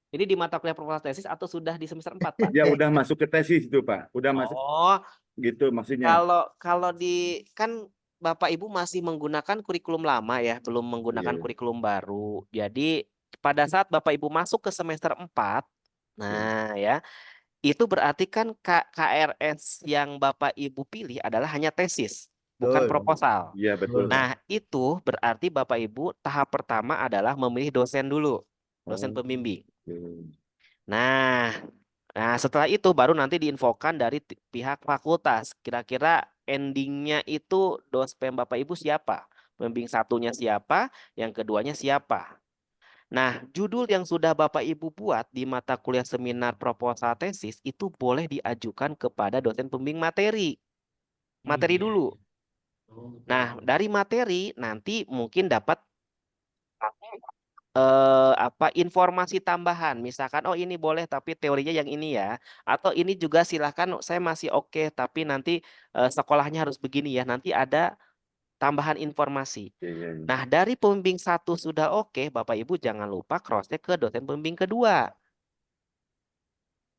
S1: Jadi di mata kuliah proposal tesis atau sudah di semester 4, Pak?
S10: Ya udah masuk ke tesis itu Pak. Udah masuk.
S1: Oh,
S10: gitu maksudnya.
S1: Kalau di kan Bapak Ibu masih menggunakan kurikulum lama ya, belum menggunakan kurikulum baru. Jadi pada saat Bapak Ibu masuk ke semester 4, nah ya, itu berarti kan KRS yang Bapak Ibu pilih adalah hanya tesis. bukan
S14: Betul.
S1: proposal.
S10: Iya betul, Pak.
S1: Nah, itu berarti Bapak Ibu tahap pertama adalah memilih dosen dulu, dosen
S10: Oh,
S1: pembimbing.
S10: oke.
S1: Nah, setelah itu baru nanti diinfokan dari pihak fakultas. Kira-kira endingnya itu dosen Bapak Ibu siapa? Pembimbing satunya siapa? Yang keduanya siapa? Nah, judul yang sudah Bapak Ibu buat di mata kuliah seminar proposal tesis itu boleh diajukan kepada dosen pembimbing materi. Materi dulu. Nah, dari materi nanti mungkin dapat informasi tambahan. Misalkan, oh ini boleh tapi teorinya yang ini ya. Atau ini juga silahkan saya masih oke tapi nanti sekolahnya harus begini ya. Nanti ada tambahan informasi. Nah, dari pembimbing satu sudah oke, Bapak Ibu jangan lupa cross-check ke dosen pembimbing kedua.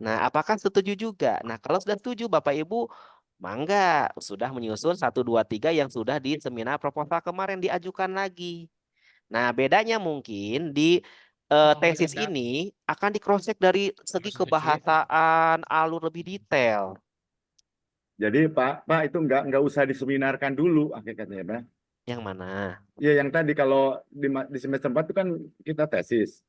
S1: Nah, apakah setuju juga? Nah, kalau sudah setuju, Bapak Ibu, mangga sudah menyusun 1, 2, 3 yang sudah di seminar proposal kemarin diajukan lagi. Nah, bedanya mungkin di tesis ini akan di cross-check dari segi kebahasaan, alur lebih detail.
S10: Jadi Pak itu nggak usah diseminarkan dulu hakikatnya, Pak.
S1: Yang mana?
S10: Ya yang tadi kalau di semester 4 itu kan kita tesis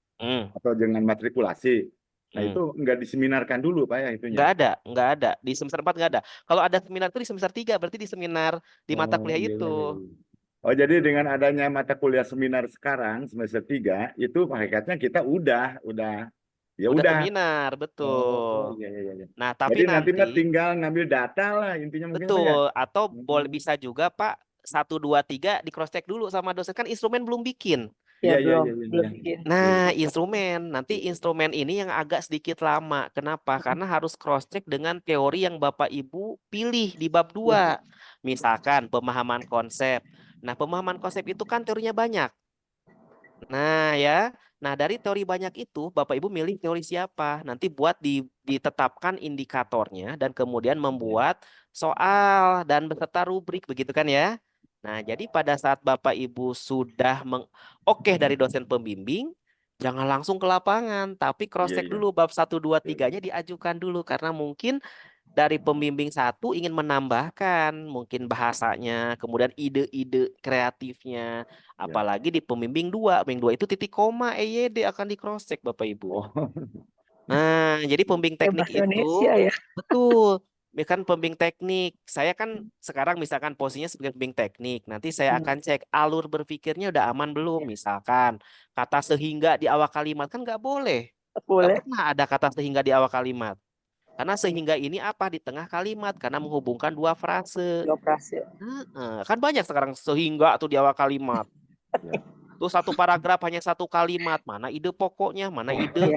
S10: atau dengan matrikulasi. Nah itu nggak diseminarkan dulu Pak ya itunya.
S1: Nggak ada. Di semester 4 nggak ada. Kalau ada seminar itu di semester 3, berarti di seminar di mata kuliah
S10: iya,
S1: itu.
S10: Oh jadi dengan adanya mata kuliah seminar sekarang semester 3 itu hakikatnya kita udah ya udah.
S1: Seminar, betul.
S10: Iya.
S1: Nah, tapi
S10: Jadi nanti
S1: nanti
S10: tinggal ngambil data lah intinya mungkin Pak ya.
S1: betul, atau boleh bisa juga Pak 1, 2, 3 di cross check dulu sama dosen, kan instrumen belum bikin.
S15: Ya,
S10: Iya.
S15: belum bikin.
S1: Nah, nanti instrumen ini yang agak sedikit lama. Kenapa? Karena harus cross check dengan teori yang Bapak Ibu pilih di bab 2. Misalkan pemahaman konsep. Nah, pemahaman konsep itu kan teorinya banyak. Nah, ya. Nah, dari teori banyak itu, Bapak Ibu milih teori siapa? Nanti buat ditetapkan indikatornya dan kemudian membuat soal dan beserta rubrik, begitu kan ya? Nah, jadi pada saat Bapak Ibu sudah oke dari dosen pembimbing, jangan langsung ke lapangan, tapi cross-check dulu bab 1, 2, 3-nya diajukan dulu karena mungkin dari pembimbing satu ingin menambahkan mungkin bahasanya, kemudian ide-ide kreatifnya. Apalagi di pembimbing 2 itu titik koma, EYD akan di cross check Bapak Ibu. Nah, jadi pembimbing teknik
S15: Bahasa
S1: itu
S15: Indonesia ya.
S1: betul. Kan pembimbing teknik. Saya kan sekarang misalkan posisinya sebagai pembimbing teknik. Nanti saya akan cek alur berpikirnya udah aman belum. Misalkan kata sehingga di awal kalimat kan nggak boleh. Nggak pernah ada kata sehingga di awal kalimat. Karena sehingga ini apa di tengah kalimat karena menghubungkan 2 frase. Kan banyak sekarang sehingga tuh di awal kalimat. Tuh satu paragraf hanya 1 kalimat. Mana ide pokoknya, mana ide.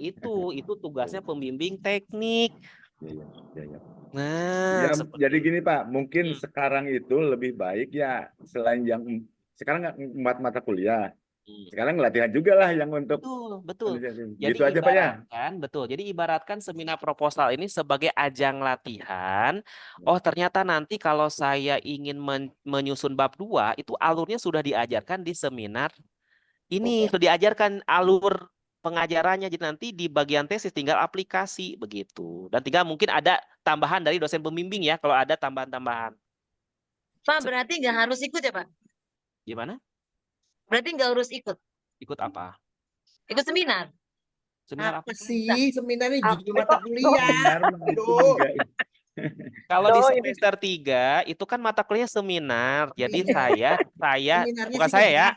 S1: Itu tugasnya pembimbing teknik. Nah,
S10: Ya, jadi gini Pak, mungkin sekarang itu lebih baik ya selain yang sekarang nggak mata kuliah. Sekarang latihan juga lah yang untuk
S1: betul.
S10: Gitu aja Pak ya.
S1: Jadi ibaratkan seminar proposal ini sebagai ajang latihan. Oh, ternyata nanti kalau saya ingin menyusun bab 2 itu alurnya sudah diajarkan di seminar ini, sudah diajarkan alur pengajarannya. Jadi nanti di bagian tesis tinggal aplikasi begitu. Dan tinggal mungkin ada tambahan dari dosen pembimbing ya kalau ada tambahan-tambahan.
S5: Pak, berarti nggak harus ikut ya Pak?
S1: Gimana?
S5: Berarti nggak harus ikut.
S1: Ikut apa?
S5: Ikut seminar.
S1: Seminar
S14: apa sih? Seminarnya judul mata kuliah.
S1: Kalau di semester 3 itu kan mata kuliah seminar. Jadi saya bukan saya ya,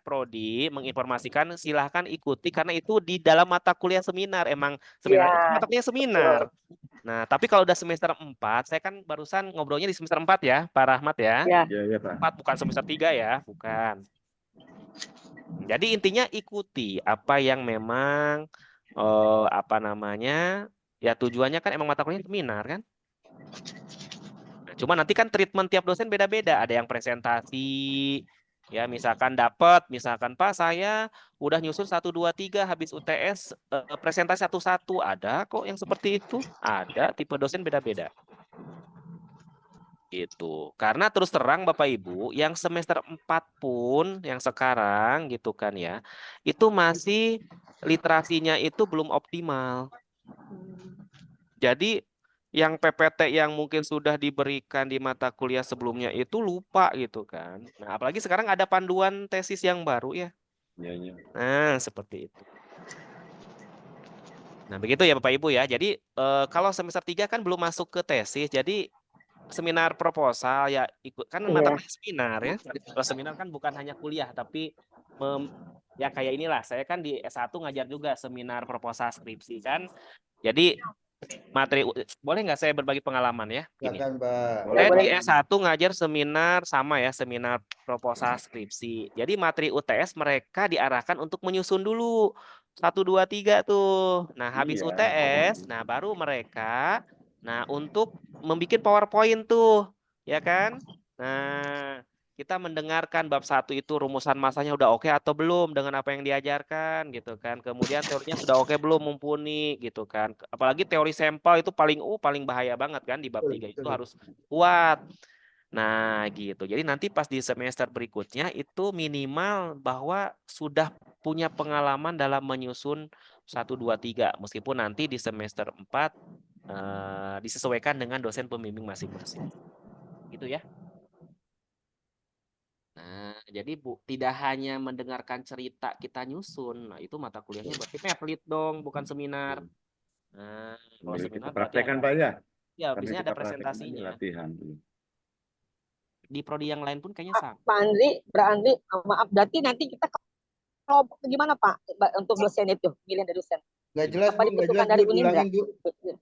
S1: Prodi menginformasikan silahkan ikuti karena itu di dalam mata kuliah seminar. Emang seminar itu mata kuliah seminar. Nah, tapi kalau udah semester 4, saya kan barusan ngobrolnya di semester 4 ya, Pak Rahmat ya.
S10: Iya, Pak.
S1: 4 bukan semester 3 ya, bukan. Jadi intinya ikuti apa yang memang ya tujuannya kan emang mata kuliah seminar kan. Nah, cuma nanti kan treatment tiap dosen beda-beda. Ada yang presentasi, ya misalkan misalkan Pak saya udah nyusun 1, 2, 3 habis UTS presentasi 1-1. Ada kok yang seperti itu. Ada, tipe dosen beda-beda. Gitu. Karena terus terang Bapak Ibu, yang semester 4 pun yang sekarang gitu kan ya, itu masih literasinya itu belum optimal. Jadi yang PPT yang mungkin sudah diberikan di mata kuliah sebelumnya itu lupa gitu kan. Nah, apalagi sekarang ada panduan tesis yang baru ya.
S10: Iya, iya.
S1: Nah, seperti itu. Nah, begitu ya Bapak Ibu ya. Jadi kalau semester 3 kan belum masuk ke tesis. Jadi seminar proposal ya ikut kan mata
S15: Iya.
S1: kuliah seminar ya. Kalau seminar kan bukan hanya kuliah tapi ya kayak inilah. Saya kan di S1 ngajar juga seminar proposal skripsi kan. Jadi materi boleh nggak saya berbagi pengalaman ya? Gini.
S14: Silakan, Pak.
S1: Saya
S15: Boleh.
S1: di S1 ngajar seminar sama ya, seminar proposal skripsi. Jadi materi UTS mereka diarahkan untuk menyusun dulu 1 2 3 tuh. Nah, habis
S10: Iya.
S1: UTS, nah baru mereka untuk membuat PowerPoint tuh, ya kan? Nah, kita mendengarkan bab 1 itu rumusan masanya udah oke atau belum dengan apa yang diajarkan gitu kan. Kemudian teorinya sudah oke belum, mumpuni gitu kan. Apalagi teori sampel itu paling bahaya banget kan di bab 3 itu harus kuat. Nah, gitu. Jadi nanti pas di semester berikutnya itu minimal bahwa sudah punya pengalaman dalam menyusun 1 2 3 meskipun nanti di semester 4 disesuaikan dengan dosen pembimbing masing-masing. Gitu ya. Nah, jadi tidak hanya mendengarkan cerita kita nyusun. Nah, itu mata kuliahnya berarti medlit dong, bukan seminar. Nah, kalau
S10: Sambil kita
S1: seminar berarti
S10: praktekkan
S1: ada,
S10: Pak ya.
S1: ya
S10: Sambil
S1: biasanya
S10: kita
S1: ada
S10: praktekkan aja
S1: presentasinya.
S10: latihan.
S1: Di prodi yang lain pun kayaknya sama.
S15: Pak Andri, berarti maaf, berarti nanti kita kelompok gimana Pak untuk dosen itu, pilihan dari dosen?
S14: Nggak jelas,
S15: Apa
S14: Bu. Nggak
S15: dibutuhkan
S14: jelas,
S15: dari
S14: Bu.
S15: Unindra?
S14: Diulangin, Bu.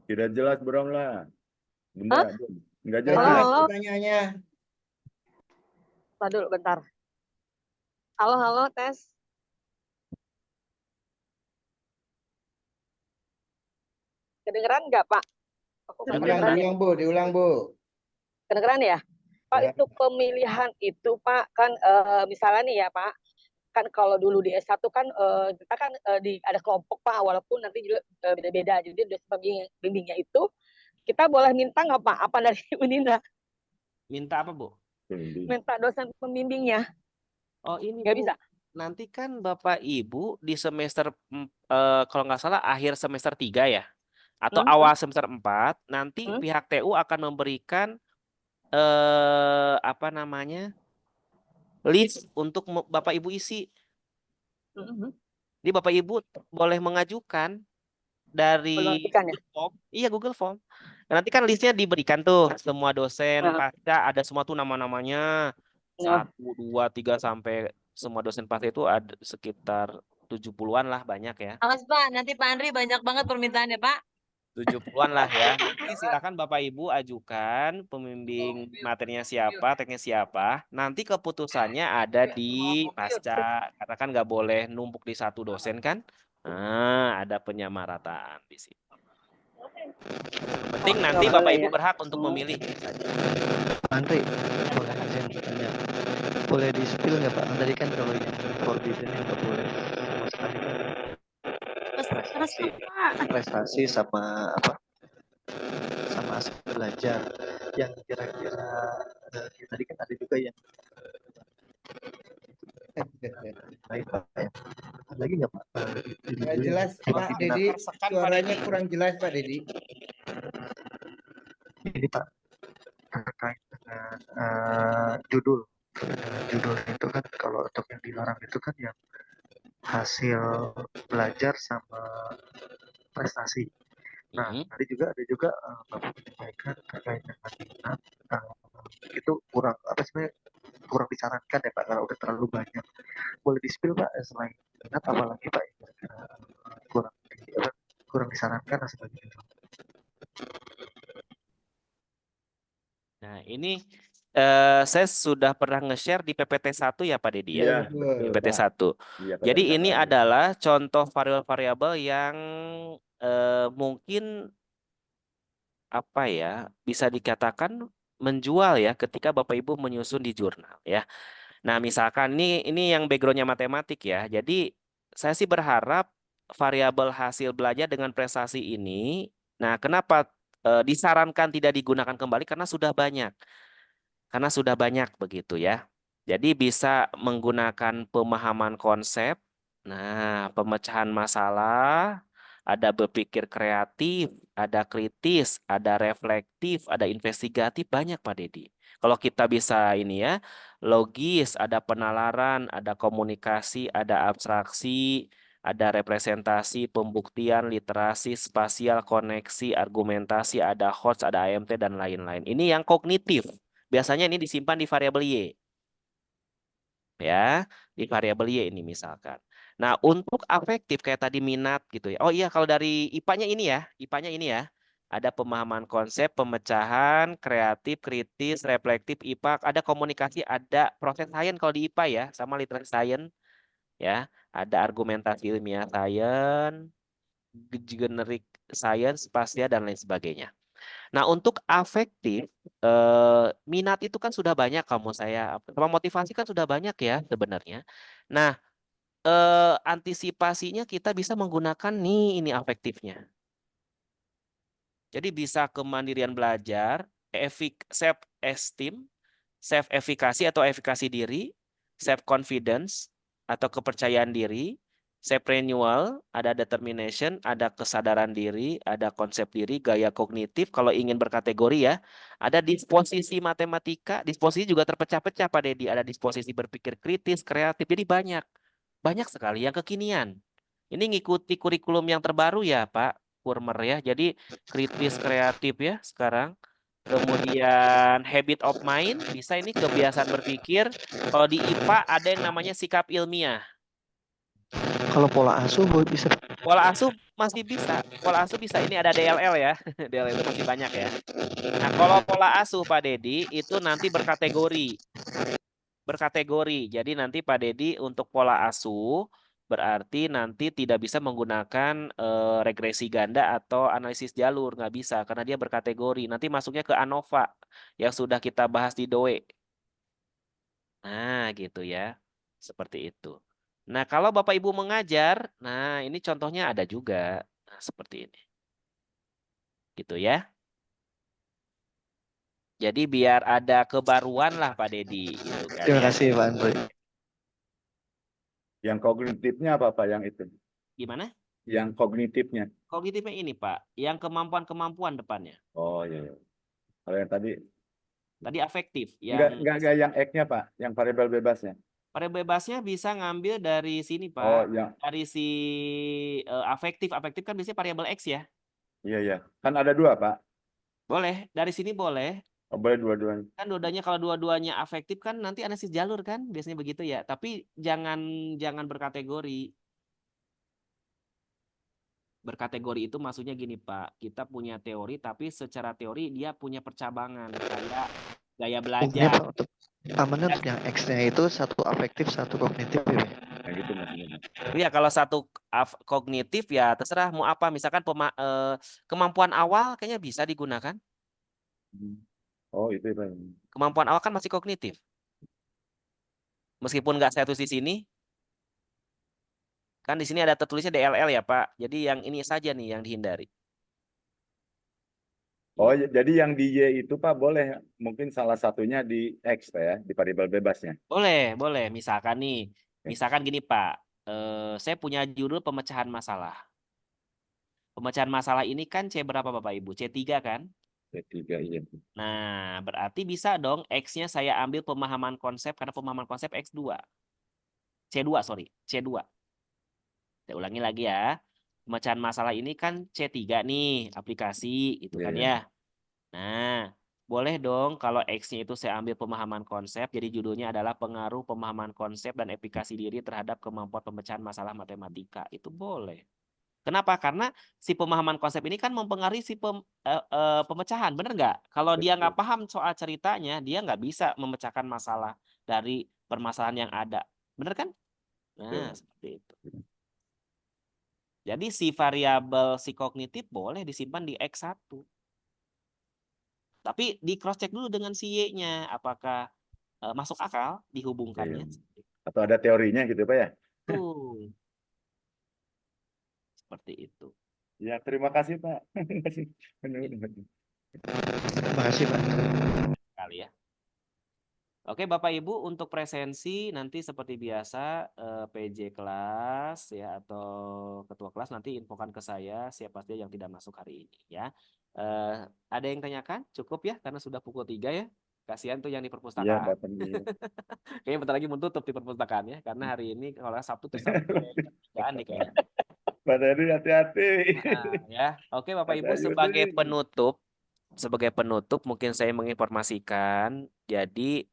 S10: Tidak jelas Bro lah. Bunda,
S15: Hah?
S10: enggak
S14: Nggak
S10: jelas.
S14: jelas
S15: Halo.
S14: pertanyaannya.
S15: Tunggu dulu bentar. Halo, tes. Kedengeran nggak Pak? Aku nggak kedengeran ya.
S14: Diulang, Bu. Diulang, Bu.
S15: Kedengeran ya? Pak,
S14: Ya.
S15: untuk pemilihan itu Pak, kan misalnya nih ya Pak, kan kalau dulu di S1 kan kita kan ada kelompok Pak, walaupun nanti juga beda-beda. Jadi dosen pembimbingnya itu kita boleh minta nggak Pak? Apa dari Unindra?
S1: Minta apa, Bu?
S15: Minta dosen pembimbingnya.
S1: Oh, ini
S15: Nggak
S1: Bu.
S15: bisa.
S1: Nanti kan Bapak Ibu di semester kalau nggak salah akhir semester 3 ya atau awal semester 4 nanti pihak TU akan memberikan apa namanya? List untuk Bapak Ibu isi. Jadi Bapak Ibu boleh mengajukan dari
S15: Pelantikan ya?
S1: Google Form. Iya, Google Form. Dan nanti kan listnya diberikan tuh semua dosen pasca ada semua tuh nama-namanya 1, 2, 3 sampai semua dosen pasca itu ada sekitar 70-an lah, banyak ya.
S5: Awas Pak, nanti Pak Andri banyak banget permintaannya Pak.
S1: 70-an lah ya. Nanti silakan Bapak Ibu ajukan pembimbing materinya siapa, tekniknya siapa. Nanti keputusannya ada di pasca, karena kan nggak boleh numpuk di satu dosen kan. Nah, ada penyamarataan di sini. Penting nanti Bapak Ibu berhak untuk memilih.
S12: Andri, boleh izin bertanya. Boleh di-spill nggak Pak? Tadi kan kalau yang forbidden yang nggak boleh sama sekali kan? Prestasi sama apa? Sama aspek belajar. Yang kira-kira tadi kan ada juga yang baik Pak. Ada lagi nggak Pak?
S14: Nggak jelas, Pak Dedi. Suaranya kurang jelas, Pak Dedi.
S12: Ini Pak, terkait dengan judul. Judul itu kan kalau untuk yang dilarang itu kan yang hasil belajar sama prestasi. Nah, tadi juga ada juga Bapak menyampaikan terkait dengan minat itu kurang apa sebenarnya kurang disarankan ya Pak kalau udah terlalu banyak. Boleh di-spill Pak selain minat apalagi Pak kurang disarankan dan sebagainya.
S1: Nah, ini saya sudah pernah nge-share di PPT 1 ya Pak Dedi ya. PPT 1. Jadi ini adalah contoh variabel-variabel yang mungkin apa ya, bisa dikatakan menjual ya ketika Bapak Ibu menyusun di jurnal ya. Nah, misalkan ini yang backgroundnya matematik ya. Jadi saya sih berharap variabel hasil belajar dengan prestasi ini, nah kenapa disarankan tidak digunakan kembali karena sudah banyak. Karena sudah banyak begitu ya. Jadi bisa menggunakan pemahaman konsep, nah pemecahan masalah, ada berpikir kreatif, ada kritis, ada reflektif, ada investigatif, banyak Pak Dedi. Kalau kita bisa ini ya, logis, ada penalaran, ada komunikasi, ada abstraksi, ada representasi, pembuktian, literasi, spasial, koneksi, argumentasi, ada HOTS, ada AMT, dan lain-lain. Ini yang kognitif. Biasanya ini disimpan di variabel Y. Ya, di variabel Y ini misalkan. Nah, untuk afektif kayak tadi minat gitu ya. Oh iya, kalau dari IPA-nya ini ya, IPA-nya ini ya. Ada pemahaman konsep, pemecahan, kreatif, kritis, reflektif, IPA, ada komunikasi, ada proses sains kalau di IPA ya, sama literasi sains ya. Ada argumentasi ilmiah sains, generic science, spasial, dan lain sebagainya. Nah, untuk afektif, minat itu kan sudah banyak kamu saya, sama motivasi kan sudah banyak ya sebenarnya. Nah, antisipasinya kita bisa menggunakan nih ini afektifnya. Jadi bisa kemandirian belajar, self esteem, self efikasi atau efikasi diri, self confidence atau kepercayaan diri, self renewal, ada determination, ada kesadaran diri, ada konsep diri, gaya kognitif. Kalau ingin berkategori ya, ada disposisi matematika, disposisi juga terpecah-pecah Pak Dedi, ada disposisi berpikir kritis, kreatif. Jadi banyak sekali yang kekinian. Ini ngikuti kurikulum yang terbaru ya Pak Kurmer ya. Jadi kritis kreatif ya sekarang. Kemudian habit of mind, bisa ini kebiasaan berpikir. Kalau di IPA ada yang namanya sikap ilmiah.
S12: Kalau pola asuh gue bisa.
S1: Pola asuh masih bisa. Pola asuh bisa. Ini ada DLL ya. DLL itu masih banyak ya. Nah, kalau pola asuh Pak Dedi itu nanti berkategori. Berkategori. Jadi nanti Pak Dedi untuk pola asuh berarti nanti tidak bisa menggunakan regresi ganda atau analisis jalur. Nggak bisa karena dia berkategori. Nanti masuknya ke ANOVA yang sudah kita bahas di DOE. Nah, gitu ya. Seperti itu. Nah, kalau Bapak Ibu mengajar, nah ini contohnya ada juga. Nah, seperti ini. Gitu ya. Jadi biar ada kebaruan lah Pak Dedi. Gitu kan,
S12: Terima
S1: ya.
S12: kasih Pak Andre.
S10: Yang kognitifnya apa Pak yang itu?
S1: Gimana?
S10: Yang kognitifnya.
S1: Kognitifnya ini Pak. Yang kemampuan-kemampuan depannya.
S10: Oh iya. Kalau yang tadi
S1: afektif. Yang
S10: enggak yang X-nya Pak, yang variabel bebasnya.
S1: variabel bebasnya bisa ngambil dari sini Pak.
S10: Oh iya.
S1: Dari si afektif. Afektif kan biasanya variabel X ya.
S10: Iya. Kan ada dua Pak.
S1: Boleh. Dari sini boleh.
S10: Oh, boleh dua-duanya.
S1: Kan dua-duanya kalau dua-duanya afektif kan nanti analisis jalur kan biasanya begitu ya. Tapi jangan berkategori. Berkategori itu maksudnya gini Pak. Kita punya teori tapi secara teori dia punya percabangan kayak gaya belajar.
S12: Pak, untuk amannya untuk yang X-nya itu satu afektif, satu kognitif ya.
S10: Nah, gitu maksudnya.
S1: Iya, kalau satu kognitif ya terserah mau apa. Misalkan kemampuan awal kayaknya bisa digunakan.
S10: Oh, itu Pak.
S1: Kemampuan awal kan masih kognitif. Meskipun nggak saya tulis di sini. Kan di sini ada tertulisnya DLL ya, Pak. Jadi yang ini saja nih yang dihindari.
S10: Oh, jadi yang di Y itu Pak boleh mungkin salah satunya di X Pak ya, di variabel bebasnya.
S1: Boleh. Misalkan nih, misalkan gini Pak. Saya punya judul pemecahan masalah. Pemecahan masalah ini kan C berapa Bapak Ibu? C3 kan?
S10: C3 iya.
S1: Nah, berarti bisa dong X-nya saya ambil pemahaman konsep karena pemahaman konsep X2. C2, sorry. C2. Saya ulangi lagi ya. Pemecahan masalah ini kan C3 nih, aplikasi gitu kan ya. Nah, boleh dong kalau X-nya itu saya ambil pemahaman konsep, jadi judulnya adalah pengaruh pemahaman konsep dan efikasi diri terhadap kemampuan pemecahan masalah matematika. Itu boleh. Kenapa? Karena si pemahaman konsep ini kan mempengaruhi si pemecahan, bener nggak? Kalau dia nggak paham soal ceritanya, dia nggak bisa memecahkan masalah dari permasalahan yang ada. Bener kan? Nah, seperti itu. Jadi si variabel si kognitif boleh disimpan di X1. Tapi di cross check dulu dengan si Y-nya. Apakah masuk akal dihubungkannya?
S10: Atau ada teorinya gitu Pak ya?
S1: Seperti itu.
S10: Ya, terima kasih Pak.
S12: Terima kasih Pak.
S1: Kali ya. Oke, Bapak Ibu, untuk presensi nanti seperti biasa PJ kelas ya atau ketua kelas nanti infokan ke saya siapa saja yang tidak masuk hari ini ya. Ada yang tanyakan? Cukup ya karena sudah pukul 3 ya. Kasihan tuh yang di
S10: Iya,
S1: perpustakaan.
S10: Bapak Nia.
S1: Kayaknya bentar lagi mau tutup di perpustakaan ya karena hari ini kalau Sabtu tuh sampai jam 3 nih kayaknya.
S10: Pak Heri hati-hati.
S1: Ya. Oke, Bapak
S10: Mas
S1: Ibu,
S10: Ayu
S1: sebagai penutup mungkin saya menginformasikan. Jadi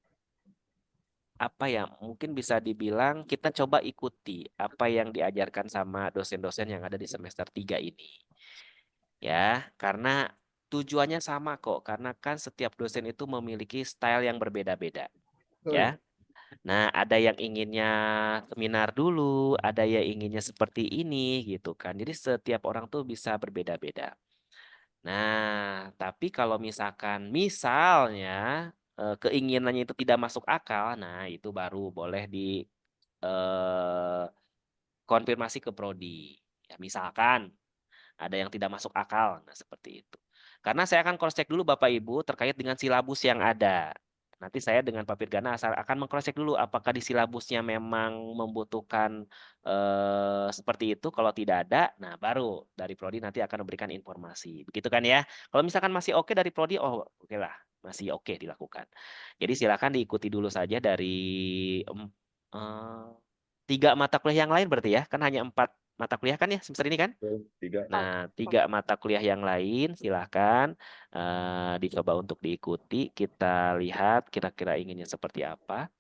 S1: apa ya, mungkin bisa dibilang kita coba ikuti apa yang diajarkan sama dosen-dosen yang ada di semester 3 ini. Ya, karena tujuannya sama kok, karena kan setiap dosen itu memiliki style yang berbeda-beda. Ya. Nah, ada yang inginnya seminar dulu, ada yang inginnya seperti ini gitu kan. Jadi setiap orang tuh bisa berbeda-beda. Nah, tapi kalau misalnya keinginannya itu tidak masuk akal, nah itu baru boleh di konfirmasi ke prodi. Ya, misalkan ada yang tidak masuk akal, nah seperti itu. Karena saya akan cross check dulu Bapak Ibu terkait dengan silabus yang ada. Nanti saya dengan Pak Pirgana akan meng-cross check dulu apakah di silabusnya memang membutuhkan seperti itu. Kalau tidak ada, nah baru dari prodi nanti akan memberikan informasi. Begitu kan ya? Kalau misalkan masih oke dari prodi, oh oke lah, masih oke dilakukan. Jadi silakan diikuti dulu saja dari 3 mata kuliah yang lain berarti ya, kan hanya 4 mata kuliah kan ya semester ini kan?
S10: Tiga.
S1: Nah, 3 mata kuliah yang lain silahkan dicoba untuk diikuti. Kita lihat kira-kira inginnya seperti apa.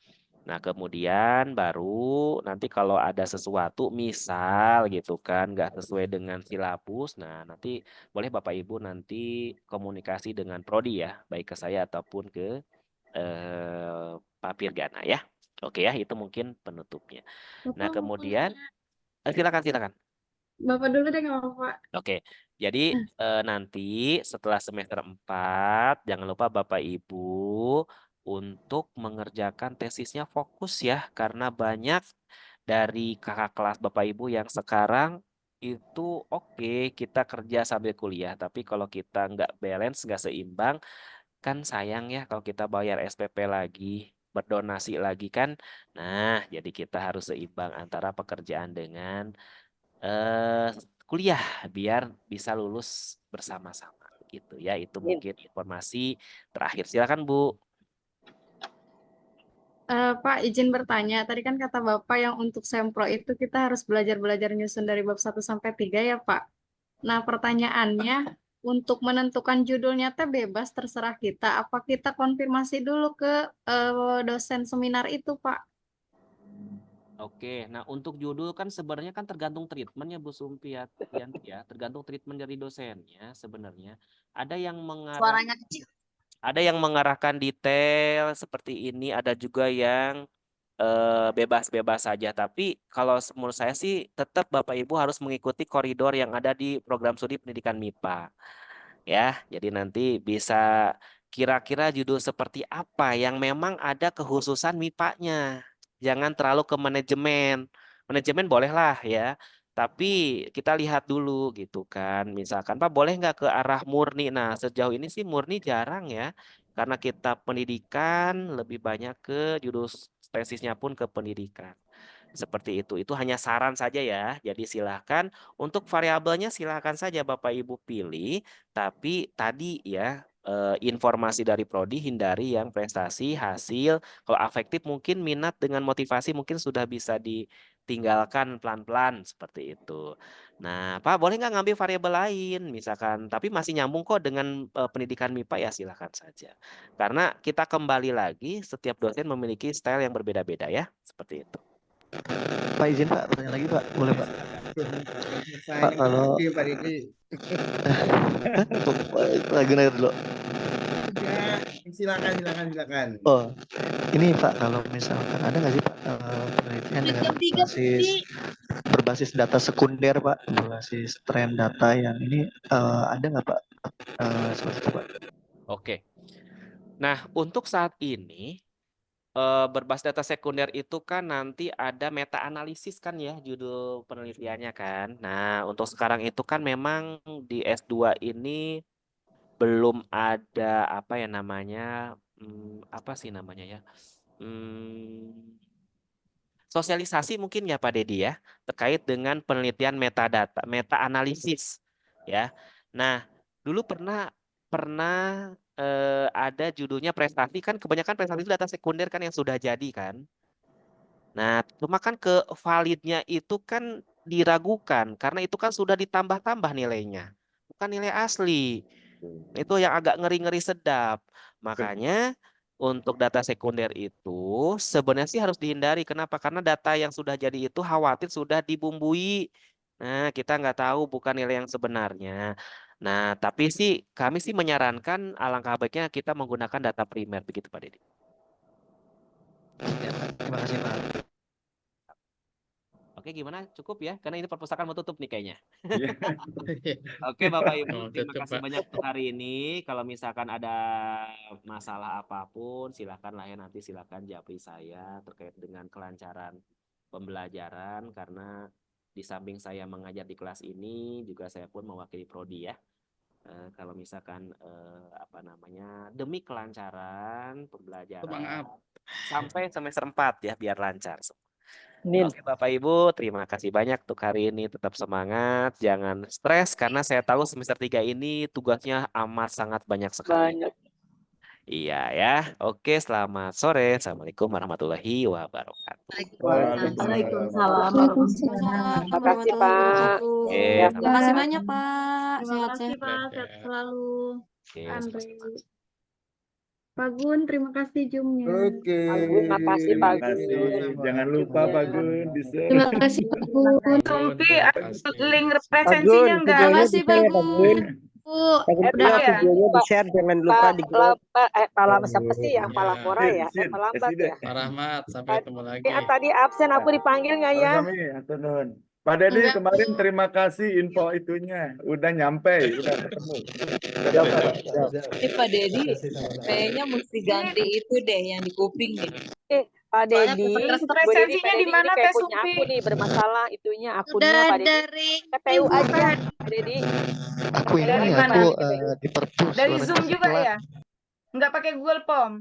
S1: Nah, kemudian baru nanti kalau ada sesuatu misal gitu kan nggak sesuai dengan silabus, nah nanti boleh Bapak Ibu nanti komunikasi dengan prodi ya, baik ke saya ataupun ke Pak Pirgana ya. Oke ya, itu mungkin penutupnya. Nah, kemudian silakan.
S16: Bapak dulu deh nggak apa-apa.
S1: Oke, jadi nanti setelah semester 4, jangan lupa Bapak Ibu untuk mengerjakan tesisnya fokus ya, karena banyak dari kakak kelas Bapak Ibu yang sekarang itu oke, kita kerja sambil kuliah, tapi kalau kita nggak balance, nggak seimbang, kan sayang ya kalau kita bayar SPP lagi, berdonasi lagi kan. Nah, jadi kita harus seimbang antara pekerjaan dengan kuliah biar bisa lulus bersama-sama gitu ya. Itu mungkin informasi terakhir. Silakan Bu.
S16: Pak, izin bertanya. Tadi kan kata Bapak yang untuk sempro itu kita harus belajar nyusun dari bab 1 sampai 3 ya, Pak. Nah, pertanyaannya untuk menentukan judulnya teh bebas terserah kita. Apa kita konfirmasi dulu ke dosen seminar itu, Pak?
S1: Oke, nah untuk judul kan sebenarnya kan tergantung treatmentnya Bu Sumpiati ya, tergantung treatment dari dosennya sebenarnya. Ada yang
S5: Suaranya kecil.
S1: ada yang mengarahkan detail seperti ini, ada juga yang bebas-bebas saja. Tapi kalau menurut saya sih tetap Bapak Ibu harus mengikuti koridor yang ada di program studi pendidikan MIPA. Ya, jadi nanti bisa kira-kira judul seperti apa yang memang ada kekhususan MIPA-nya. Jangan terlalu ke manajemen. Manajemen bolehlah ya, tapi kita lihat dulu gitu kan. Misalkan Pak boleh nggak ke arah murni? Nah, sejauh ini sih murni jarang ya. Karena kita pendidikan lebih banyak ke judul tesisnya pun ke pendidikan. Seperti itu. Itu hanya saran saja ya. Jadi silahkan untuk variabelnya silahkan saja Bapak Ibu pilih. Tapi tadi ya informasi dari prodi hindari yang prestasi, hasil. Kalau afektif mungkin minat dengan motivasi mungkin sudah bisa ditinggalkan pelan-pelan seperti itu. Nah, Pak boleh nggak ngambil variabel lain misalkan, tapi masih nyambung kok dengan pendidikan MIPA ya silahkan saja. Karena kita kembali lagi setiap dosen memiliki style yang berbeda-beda ya, seperti itu.
S12: Pak izin Pak, bertanya lagi Pak, boleh Pak? Pak kalau
S14: Pak Didi.
S12: lagi naik dulu.
S14: Ya, silakan.
S12: Oh, ini Pak, kalau misalkan ada nggak sih Pak penelitian dengan berbasis data sekunder Pak, berbasis tren data yang ini ada nggak Pak seperti itu Pak?
S1: Oke. Nah, untuk saat ini berbasis data sekunder itu kan nanti ada meta analisis kan ya judul penelitiannya kan. Nah, untuk sekarang itu kan memang di S2 ini belum ada apa ya namanya apa sih namanya ya? Sosialisasi mungkin ya Pak Dedi ya, terkait dengan penelitian metadata, meta analisis ya. Nah, dulu pernah ada judulnya prestasi, kan kebanyakan prestasi itu data sekunder kan yang sudah jadi kan. Nah, cuma kan ke validnya itu kan diragukan karena itu kan sudah ditambah-tambah nilainya, bukan nilai asli. Itu yang agak ngeri-ngeri sedap. Makanya untuk data sekunder itu sebenarnya sih harus dihindari. Kenapa? Karena data yang sudah jadi itu khawatir sudah dibumbui. Nah, kita nggak tahu bukan nilai yang sebenarnya. Nah, tapi sih kami sih menyarankan alangkah baiknya kita menggunakan data primer begitu Pak Dedi.
S12: Terima kasih Pak.
S1: Oke, gimana? Cukup ya? Karena ini perpustakaan mau tutup nih kayaknya.
S10: Iya.
S1: Oke, Bapak Ibu,
S4: Mau
S1: terima
S4: tutup,
S1: kasih
S4: Pak.
S1: banyak untuk hari ini. Kalau misalkan ada masalah apapun, silakan lah ya, nanti silakan japri saya terkait dengan kelancaran pembelajaran, karena di samping saya mengajar di kelas ini, juga saya pun mewakili prodi ya. Kalau misalkan demi kelancaran pembelajaran
S4: Semangat.
S1: sampai semester 4 ya, biar lancar semua.
S15: Amin.
S1: Oke Bapak Ibu, terima kasih banyak untuk hari ini. Tetap semangat, jangan stres karena saya tahu semester 3 ini tugasnya amat sangat banyak sekali.
S15: Banyak.
S1: Iya ya. Oke, selamat sore. Assalamualaikum warahmatullahi wabarakatuh.
S15: Waalaikumsalam.
S11: Terima
S15: kasih, Pak.
S1: Oke,
S15: Ya.
S11: Terima kasih banyak Pak.
S16: Terima kasih
S11: Sehat-sehat.
S16: Pak, sehat selalu.
S1: Oke,
S16: Andre.
S1: sama-sama.
S16: Pak Gun, terima kasih Zoom-nya.
S14: Oke.
S15: Pak Gun, makasih
S10: Terima
S15: Pak
S10: kasih.
S15: Gun.
S10: Jangan lupa Pak Gun di-share.
S13: Terima kasih Pak Gun.
S9: Sumpi, link
S14: Pak Gun,
S9: presensinya enggak?
S11: Terima
S14: videonya
S11: kasih
S14: di-share ya Pak
S11: Pak
S14: Gun.
S16: Bu,
S9: Udah ya?
S14: Videonya di-share, jangan lupa di grup.
S15: Siapa sih yang Pak Lampora ya? Pak Lambat ya?
S4: Pak Rahmat, sampai ketemu lagi.
S15: Tadi absen aku dipanggil nggak ya?
S10: Kami, atur nuhun. Pak Dedi
S16: Enggak,
S10: kemarin
S16: Bu.
S10: terima kasih info itunya. Udah nyampe, udah ketemu.
S5: Ini Pak Dedi, kayaknya mesti ganti itu deh yang di kuping nih.
S15: Pak Dedi,
S9: Presensinya di mana Teh
S15: punya
S9: Sumpi?
S15: aku nih bermasalah itunya akunnya
S16: Udah
S15: Pak Dedi.
S16: dari
S15: TPU
S16: Ibu
S15: aja
S16: Pak.
S15: Pak Dedi.
S12: Aku
S9: Dari
S12: ini
S9: mana?
S12: aku di perpus
S9: Dari
S12: suaranya
S9: Zoom
S12: masih
S9: juga
S12: pelan.
S9: ya? Enggak pakai Google Form?